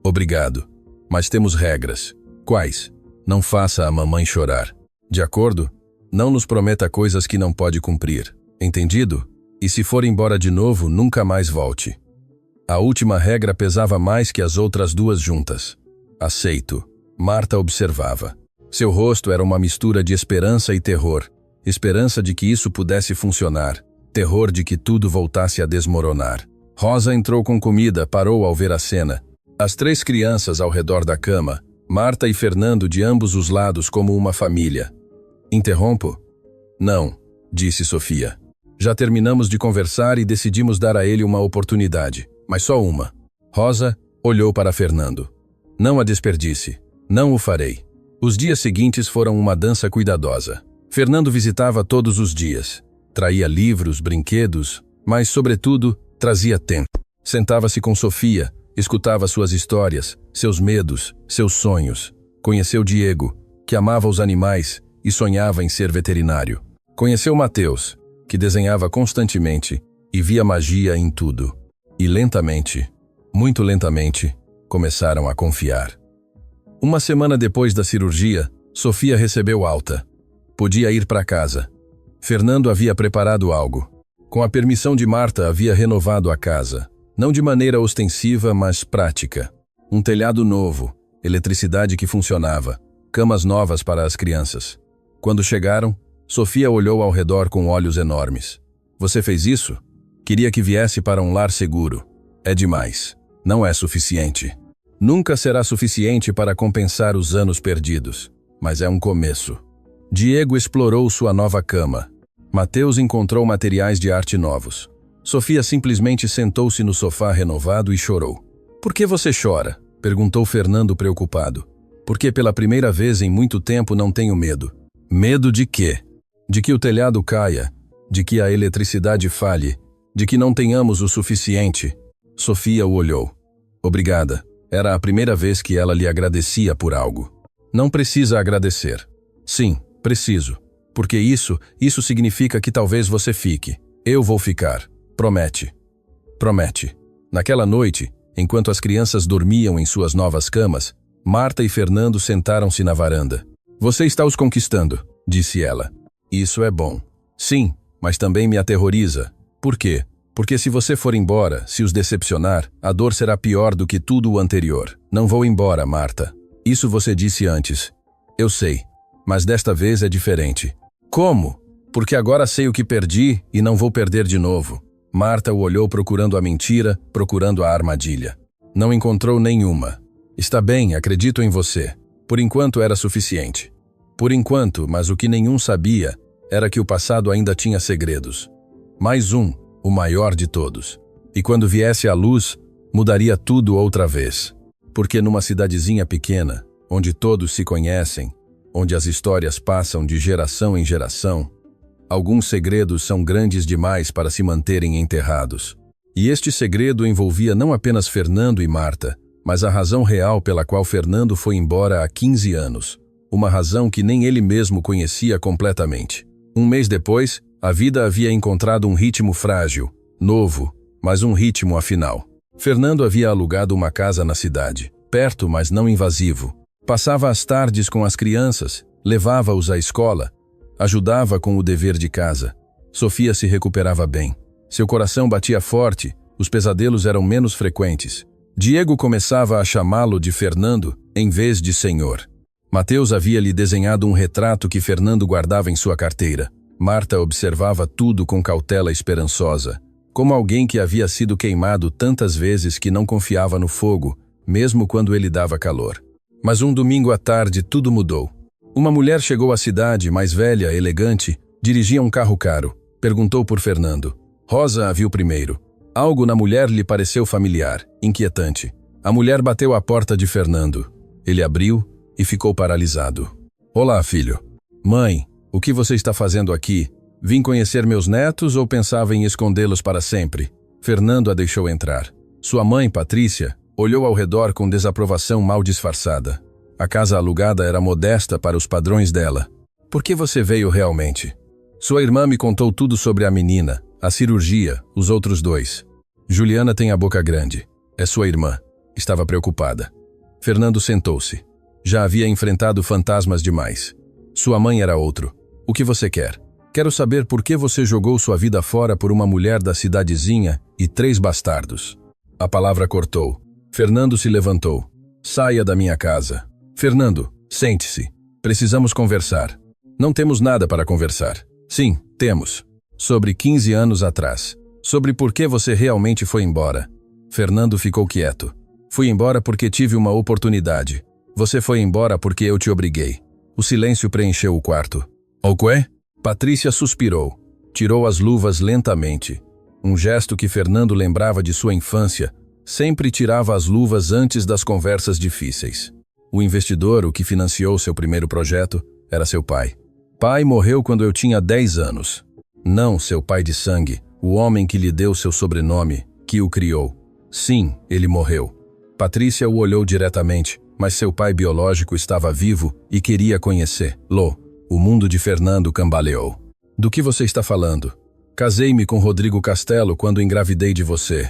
Obrigado, mas temos regras. Quais? Não faça a mamãe chorar. De acordo? Não nos prometa coisas que não pode cumprir. Entendido? E se for embora de novo, nunca mais volte. A última regra pesava mais que as outras 2 juntas. Aceito. Marta observava. Seu rosto era uma mistura de esperança e terror. Esperança de que isso pudesse funcionar. Terror de que tudo voltasse a desmoronar. Rosa entrou com comida, parou ao ver a cena. As 3 crianças ao redor da cama, Marta e Fernando de ambos os lados como uma família. Interrompo? Não, disse Sofia. Já terminamos de conversar e decidimos dar a ele uma oportunidade, mas só uma. Rosa olhou para Fernando. Não a desperdice. Não o farei. Os dias seguintes foram uma dança cuidadosa. Fernando visitava todos os dias. Traía livros, brinquedos, mas, sobretudo, trazia tempo. Sentava-se com Sofia, escutava suas histórias, seus medos, seus sonhos. Conheceu Diego, que amava os animais e sonhava em ser veterinário. Conheceu Mateus, que desenhava constantemente e via magia em tudo. E lentamente, muito lentamente, começaram a confiar. Uma semana depois da cirurgia, Sofia recebeu alta. Podia ir para casa. Fernando havia preparado algo. Com a permissão de Marta, havia renovado a casa. Não de maneira ostensiva, mas prática. Um telhado novo, eletricidade que funcionava, camas novas para as crianças. Quando chegaram, Sofia olhou ao redor com olhos enormes. Você fez isso? Queria que viesse para um lar seguro. É demais. Não é suficiente. Nunca será suficiente para compensar os anos perdidos. Mas é um começo. Diego explorou sua nova cama. Mateus encontrou materiais de arte novos. Sofia simplesmente sentou-se no sofá renovado e chorou. Por que você chora? Perguntou Fernando preocupado. Porque pela primeira vez em muito tempo não tenho medo. Medo de quê? De que o telhado caia, de que a eletricidade falhe, de que não tenhamos o suficiente. Sofia o olhou. Obrigada. Era a primeira vez que ela lhe agradecia por algo. Não precisa agradecer. Sim, preciso. Porque isso significa que talvez você fique. Eu vou ficar. Promete. Promete. Naquela noite, enquanto as crianças dormiam em suas novas camas, Marta e Fernando sentaram-se na varanda. Você está os conquistando, disse ela. Isso é bom. Sim, mas também me aterroriza. Por quê? Porque se você for embora, se os decepcionar, a dor será pior do que tudo o anterior. Não vou embora, Marta. Isso você disse antes. Eu sei, mas desta vez é diferente. Como? Porque agora sei o que perdi e não vou perder de novo. Marta o olhou procurando a mentira, procurando a armadilha. Não encontrou nenhuma. Está bem, acredito em você. Por enquanto era suficiente. Por enquanto, mas o que nenhum sabia era que o passado ainda tinha segredos. Mais um, o maior de todos. E quando viesse à luz, mudaria tudo outra vez. Porque numa cidadezinha pequena, onde todos se conhecem, onde as histórias passam de geração em geração, alguns segredos são grandes demais para se manterem enterrados. E este segredo envolvia não apenas Fernando e Marta, mas a razão real pela qual Fernando foi embora há 15 anos. Uma razão que nem ele mesmo conhecia completamente. Um mês depois, a vida havia encontrado um ritmo frágil, novo, mas um ritmo afinal. Fernando havia alugado uma casa na cidade, perto, mas não invasivo. Passava as tardes com as crianças, levava-os à escola, ajudava com o dever de casa. Sofia se recuperava bem. Seu coração batia forte, os pesadelos eram menos frequentes. Diego começava a chamá-lo de Fernando em vez de Senhor. Mateus havia-lhe desenhado um retrato que Fernando guardava em sua carteira. Marta observava tudo com cautela esperançosa, como alguém que havia sido queimado tantas vezes que não confiava no fogo, mesmo quando ele dava calor. Mas um domingo à tarde tudo mudou. Uma mulher chegou à cidade, mais velha, elegante, dirigia um carro caro. Perguntou por Fernando. Rosa a viu primeiro. Algo na mulher lhe pareceu familiar, inquietante. A mulher bateu à porta de Fernando. Ele abriu e ficou paralisado. Olá, filho. Mãe, o que você está fazendo aqui? Vim conhecer meus netos ou pensava em escondê-los para sempre? Fernando a deixou entrar. Sua mãe, Patrícia, olhou ao redor com desaprovação mal disfarçada. A casa alugada era modesta para os padrões dela. Por que você veio realmente? Sua irmã me contou tudo sobre a menina, a cirurgia, os outros dois. Juliana tem a boca grande. É sua irmã. Estava preocupada. Fernando sentou-se. Já havia enfrentado fantasmas demais. Sua mãe era outro. O que você quer? Quero saber por que você jogou sua vida fora por uma mulher da cidadezinha e 3 bastardos. A palavra cortou. Fernando se levantou. Saia da minha casa. Fernando, sente-se. Precisamos conversar. Não temos nada para conversar. Sim, temos. Sobre 15 anos atrás. Sobre por que você realmente foi embora. Fernando ficou quieto. Fui embora porque tive uma oportunidade. Você foi embora porque eu te obriguei. O silêncio preencheu o quarto. O quê? Patrícia suspirou. Tirou as luvas lentamente. Um gesto que Fernando lembrava de sua infância. Sempre tirava as luvas antes das conversas difíceis. O investidor, o que financiou seu primeiro projeto, era seu pai. Pai morreu quando eu tinha 10 anos. Não seu pai de sangue, o homem que lhe deu seu sobrenome, que o criou. Sim, ele morreu. Patrícia o olhou diretamente, mas seu pai biológico estava vivo e queria conhecê-lo. O mundo de Fernando cambaleou. Do que você está falando? Casei-me com Rodrigo Castelo quando engravidei de você.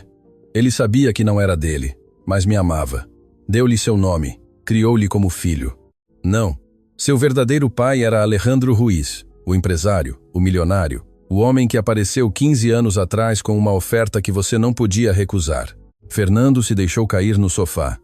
Ele sabia que não era dele, mas me amava. Deu-lhe seu nome, criou-lhe como filho. Não, Seu verdadeiro pai era Alejandro Ruiz, o empresário, o milionário, o homem que apareceu 15 anos atrás com uma oferta que você não podia recusar. Fernando se deixou cair no sofá.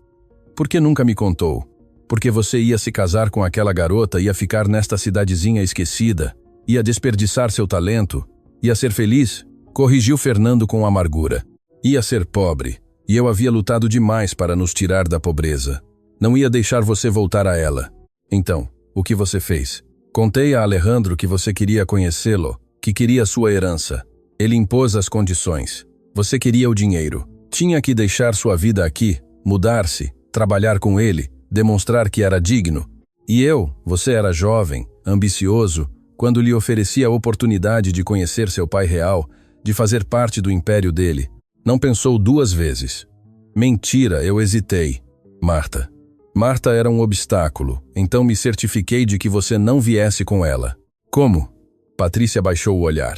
Por que nunca me contou? Porque você ia se casar com aquela garota, ia ficar nesta cidadezinha esquecida, ia desperdiçar seu talento, ia ser feliz? Corrigiu Fernando com amargura. Ia ser pobre, e eu havia lutado demais para nos tirar da pobreza. Não ia deixar você voltar a ela. Então, o que você fez? Contei a Alejandro que você queria conhecê-lo, que queria sua herança. Ele impôs as condições. Você queria o dinheiro. Tinha que deixar sua vida aqui, mudar-se, trabalhar com ele, demonstrar que era digno. E você era jovem, ambicioso, quando lhe ofereci a oportunidade de conhecer seu pai real, de fazer parte do império dele. Não pensou 2 vezes. Mentira, eu hesitei. Marta. Marta era um obstáculo, então me certifiquei de que você não viesse com ela. Como? Patrícia baixou o olhar.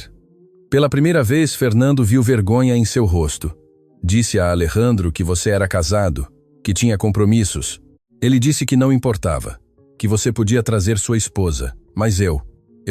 Pela primeira vez, Fernando viu vergonha em seu rosto. Disse a Alejandro que você era casado, que tinha compromissos. Ele disse que não importava, que você podia trazer sua esposa, mas eu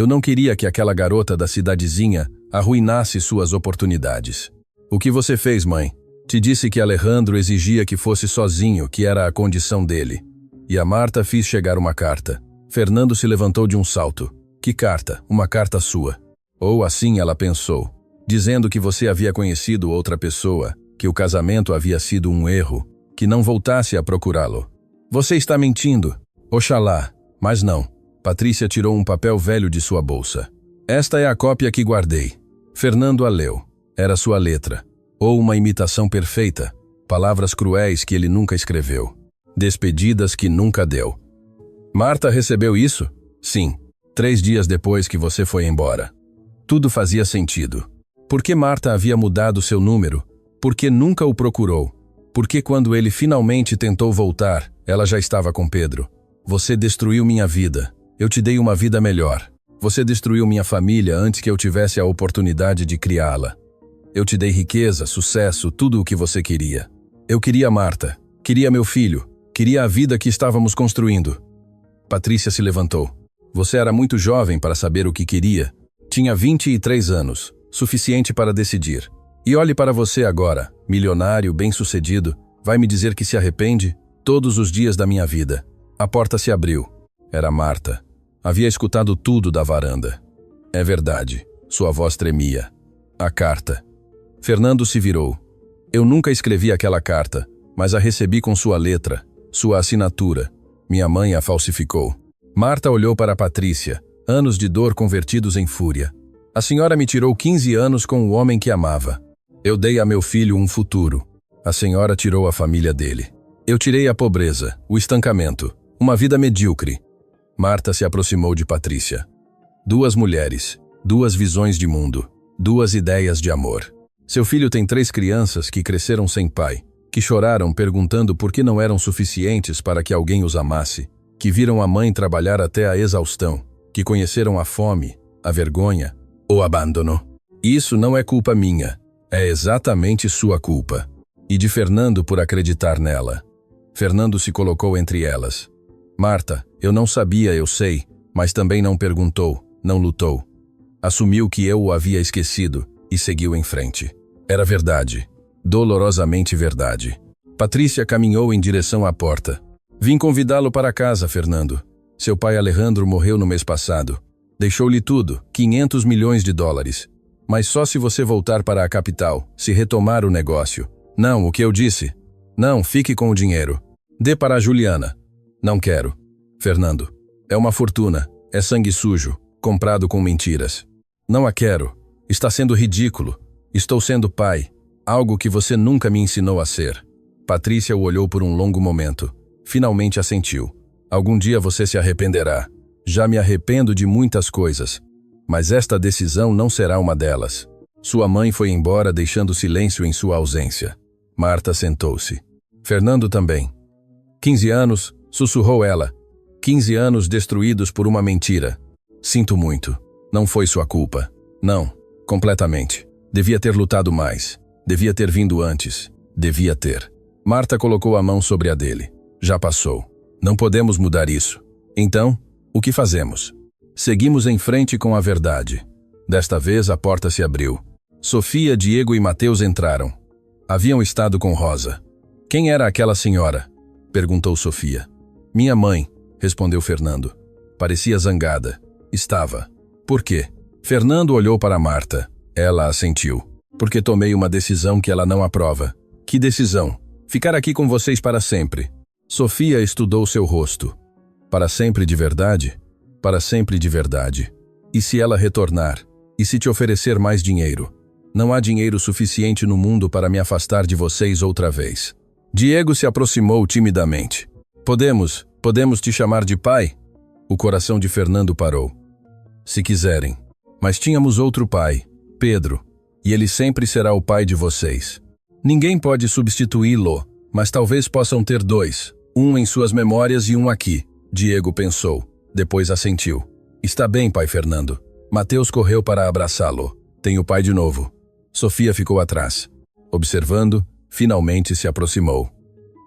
não queria que aquela garota da cidadezinha arruinasse suas oportunidades. O que você fez, mãe? Te disse que Alejandro exigia que fosse sozinho, que era a condição dele. E a Marta fiz chegar uma carta. Fernando se levantou de um salto. Que carta? Uma carta sua. Ou assim ela pensou, dizendo que você havia conhecido outra pessoa, que o casamento havia sido um erro, que não voltasse a procurá-lo. Você está mentindo. Oxalá, mas não. Patrícia tirou um papel velho de sua bolsa. Esta é a cópia que guardei. Fernando a leu. Era sua letra. Ou uma imitação perfeita. Palavras cruéis que ele nunca escreveu. Despedidas que nunca deu. Marta recebeu isso? Sim. 3 dias depois que você foi embora. Tudo fazia sentido. Por que Marta havia mudado seu número? Por que nunca o procurou? Por que quando ele finalmente tentou voltar, ela já estava com Pedro? Você destruiu minha vida. Eu te dei uma vida melhor. Você destruiu minha família antes que eu tivesse a oportunidade de criá-la. Eu te dei riqueza, sucesso, tudo o que você queria. Eu queria Marta. Queria meu filho. Queria a vida que estávamos construindo. Patrícia se levantou. Você era muito jovem para saber o que queria. Tinha 23 anos, suficiente para decidir. E olhe para você agora, milionário, bem-sucedido, vai me dizer que se arrepende? Todos os dias da minha vida. A porta se abriu. Era Marta. Havia escutado tudo da varanda. É verdade. Sua voz tremia. A carta. Fernando se virou. Eu nunca escrevi aquela carta, mas a recebi com sua letra, sua assinatura. Minha mãe a falsificou. Marta olhou para Patrícia, anos de dor convertidos em fúria. A senhora me tirou 15 anos com o homem que amava. Eu dei a meu filho um futuro. A senhora tirou a família dele. Eu tirei a pobreza, o estancamento, uma vida medíocre. Marta se aproximou de Patrícia. 2 mulheres, 2 visões de mundo, 2 ideias de amor. Seu filho tem 3 crianças que cresceram sem pai, que choraram perguntando por que não eram suficientes para que alguém os amasse, que viram a mãe trabalhar até a exaustão, que conheceram a fome, a vergonha, o abandono. Isso não é culpa minha, é exatamente sua culpa. E de Fernando por acreditar nela. Fernando se colocou entre elas. Marta, eu não sabia, eu sei, mas também não perguntou, não lutou. Assumiu que eu o havia esquecido e seguiu em frente. Era verdade, dolorosamente verdade. Patrícia caminhou em direção à porta. Vim convidá-lo para casa, Fernando. Seu pai Alejandro morreu no mês passado. Deixou-lhe tudo, 500 milhões de dólares. Mas só se você voltar para a capital, se retomar o negócio. Não, o que eu disse? Não, fique com o dinheiro. Dê para a Juliana. Não quero. Fernando, é uma fortuna, é sangue sujo, comprado com mentiras. Não a quero. Está sendo ridículo. Estou sendo pai, algo que você nunca me ensinou a ser. Patrícia o olhou por um longo momento. Finalmente assentiu. Algum dia você se arrependerá. Já me arrependo de muitas coisas, mas esta decisão não será uma delas. Sua mãe foi embora deixando silêncio em sua ausência. Marta sentou-se. Fernando também. 15 anos, sussurrou ela. 15 anos destruídos por uma mentira. Sinto muito. Não foi sua culpa. Não, completamente. Devia ter lutado mais. Devia ter vindo antes. Devia ter. Marta colocou a mão sobre a dele. Já passou. Não podemos mudar isso. Então, O que fazemos? Seguimos em frente com a verdade. Desta vez a porta se abriu. Sofia, Diego e Mateus entraram. Haviam estado com Rosa. Quem era aquela senhora? Perguntou Sofia. Minha mãe, respondeu Fernando. Parecia zangada. Estava. Por quê? Fernando olhou para Marta. Ela assentiu. Porque tomei uma decisão que ela não aprova. Que decisão? Ficar aqui com vocês para sempre. Sofia estudou seu rosto. Para sempre de verdade? Para sempre de verdade. E se ela retornar? E se te oferecer mais dinheiro? Não há dinheiro suficiente no mundo para me afastar de vocês outra vez. Diego se aproximou timidamente. Podemos te chamar de pai? O coração de Fernando parou. Se quiserem. Mas tínhamos outro pai, Pedro, e ele sempre será o pai de vocês. Ninguém pode substituí-lo, mas talvez possam ter dois, um em suas memórias e um aqui. Diego pensou, depois assentiu. Está bem, pai Fernando. Mateus correu para abraçá-lo. Tenho pai de novo. Sofia ficou atrás. Observando, finalmente se aproximou.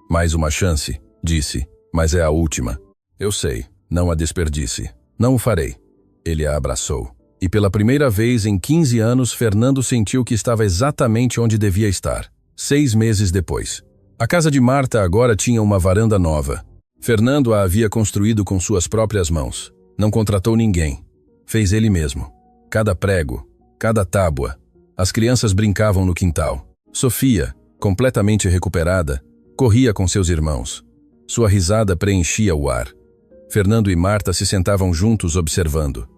Mais uma chance, disse, mas é a última. Eu sei, não a desperdice. Não o farei. Ele a abraçou. E pela primeira vez em 15 anos, Fernando sentiu que estava exatamente onde devia estar. 6 meses depois. A casa de Marta agora tinha uma varanda nova. Fernando a havia construído com suas próprias mãos. Não contratou ninguém. Fez ele mesmo. Cada prego, cada tábua. As crianças brincavam no quintal. Sofia, completamente recuperada, corria com seus irmãos. Sua risada preenchia o ar. Fernando e Marta se sentavam juntos observando.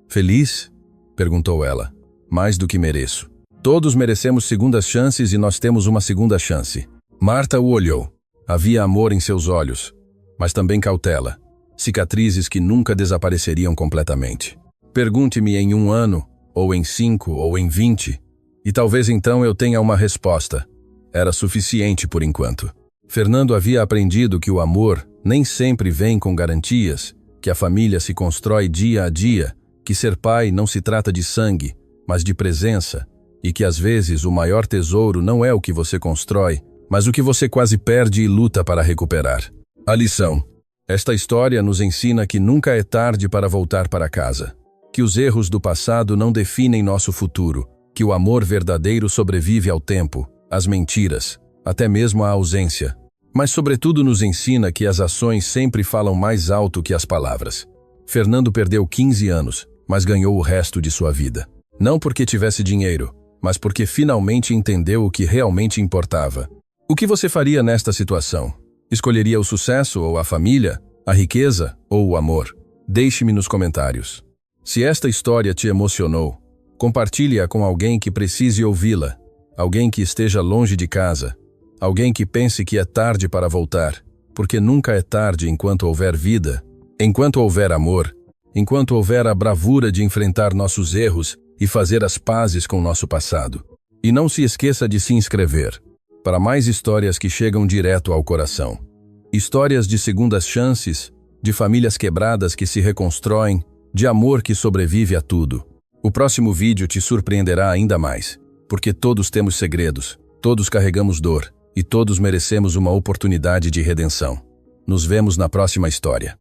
Feliz? Perguntou ela. Mais do que mereço. Todos merecemos segundas chances e nós temos uma segunda chance. Marta o olhou. Havia amor em seus olhos, mas também cautela. Cicatrizes que nunca desapareceriam completamente. Pergunte-me em 1 ano, ou em 5, ou em 20, e talvez então eu tenha uma resposta. Era suficiente por enquanto. Fernando havia aprendido que o amor nem sempre vem com garantias, que a família se constrói dia a dia, que ser pai não se trata de sangue, mas de presença, e que às vezes o maior tesouro não é o que você constrói, mas o que você quase perde e luta para recuperar. A lição. Esta história nos ensina que nunca é tarde para voltar para casa, que os erros do passado não definem nosso futuro, que o amor verdadeiro sobrevive ao tempo, às mentiras, até mesmo à ausência. Mas sobretudo nos ensina que as ações sempre falam mais alto que as palavras. Fernando perdeu 15 anos, mas ganhou o resto de sua vida. Não porque tivesse dinheiro, mas porque finalmente entendeu o que realmente importava. O que você faria nesta situação? Escolheria o sucesso ou a família, a riqueza ou o amor? Deixe-me nos comentários. Se esta história te emocionou, compartilhe-a com alguém que precise ouvi-la, alguém que esteja longe de casa, alguém que pense que é tarde para voltar, porque nunca é tarde enquanto houver vida, enquanto houver amor, enquanto houver a bravura de enfrentar nossos erros e fazer as pazes com nosso passado. E não se esqueça de se inscrever para mais histórias que chegam direto ao coração. Histórias de segundas chances, de famílias quebradas que se reconstroem, de amor que sobrevive a tudo. O próximo vídeo te surpreenderá ainda mais, porque todos temos segredos, todos carregamos dor e todos merecemos uma oportunidade de redenção. Nos vemos na próxima história.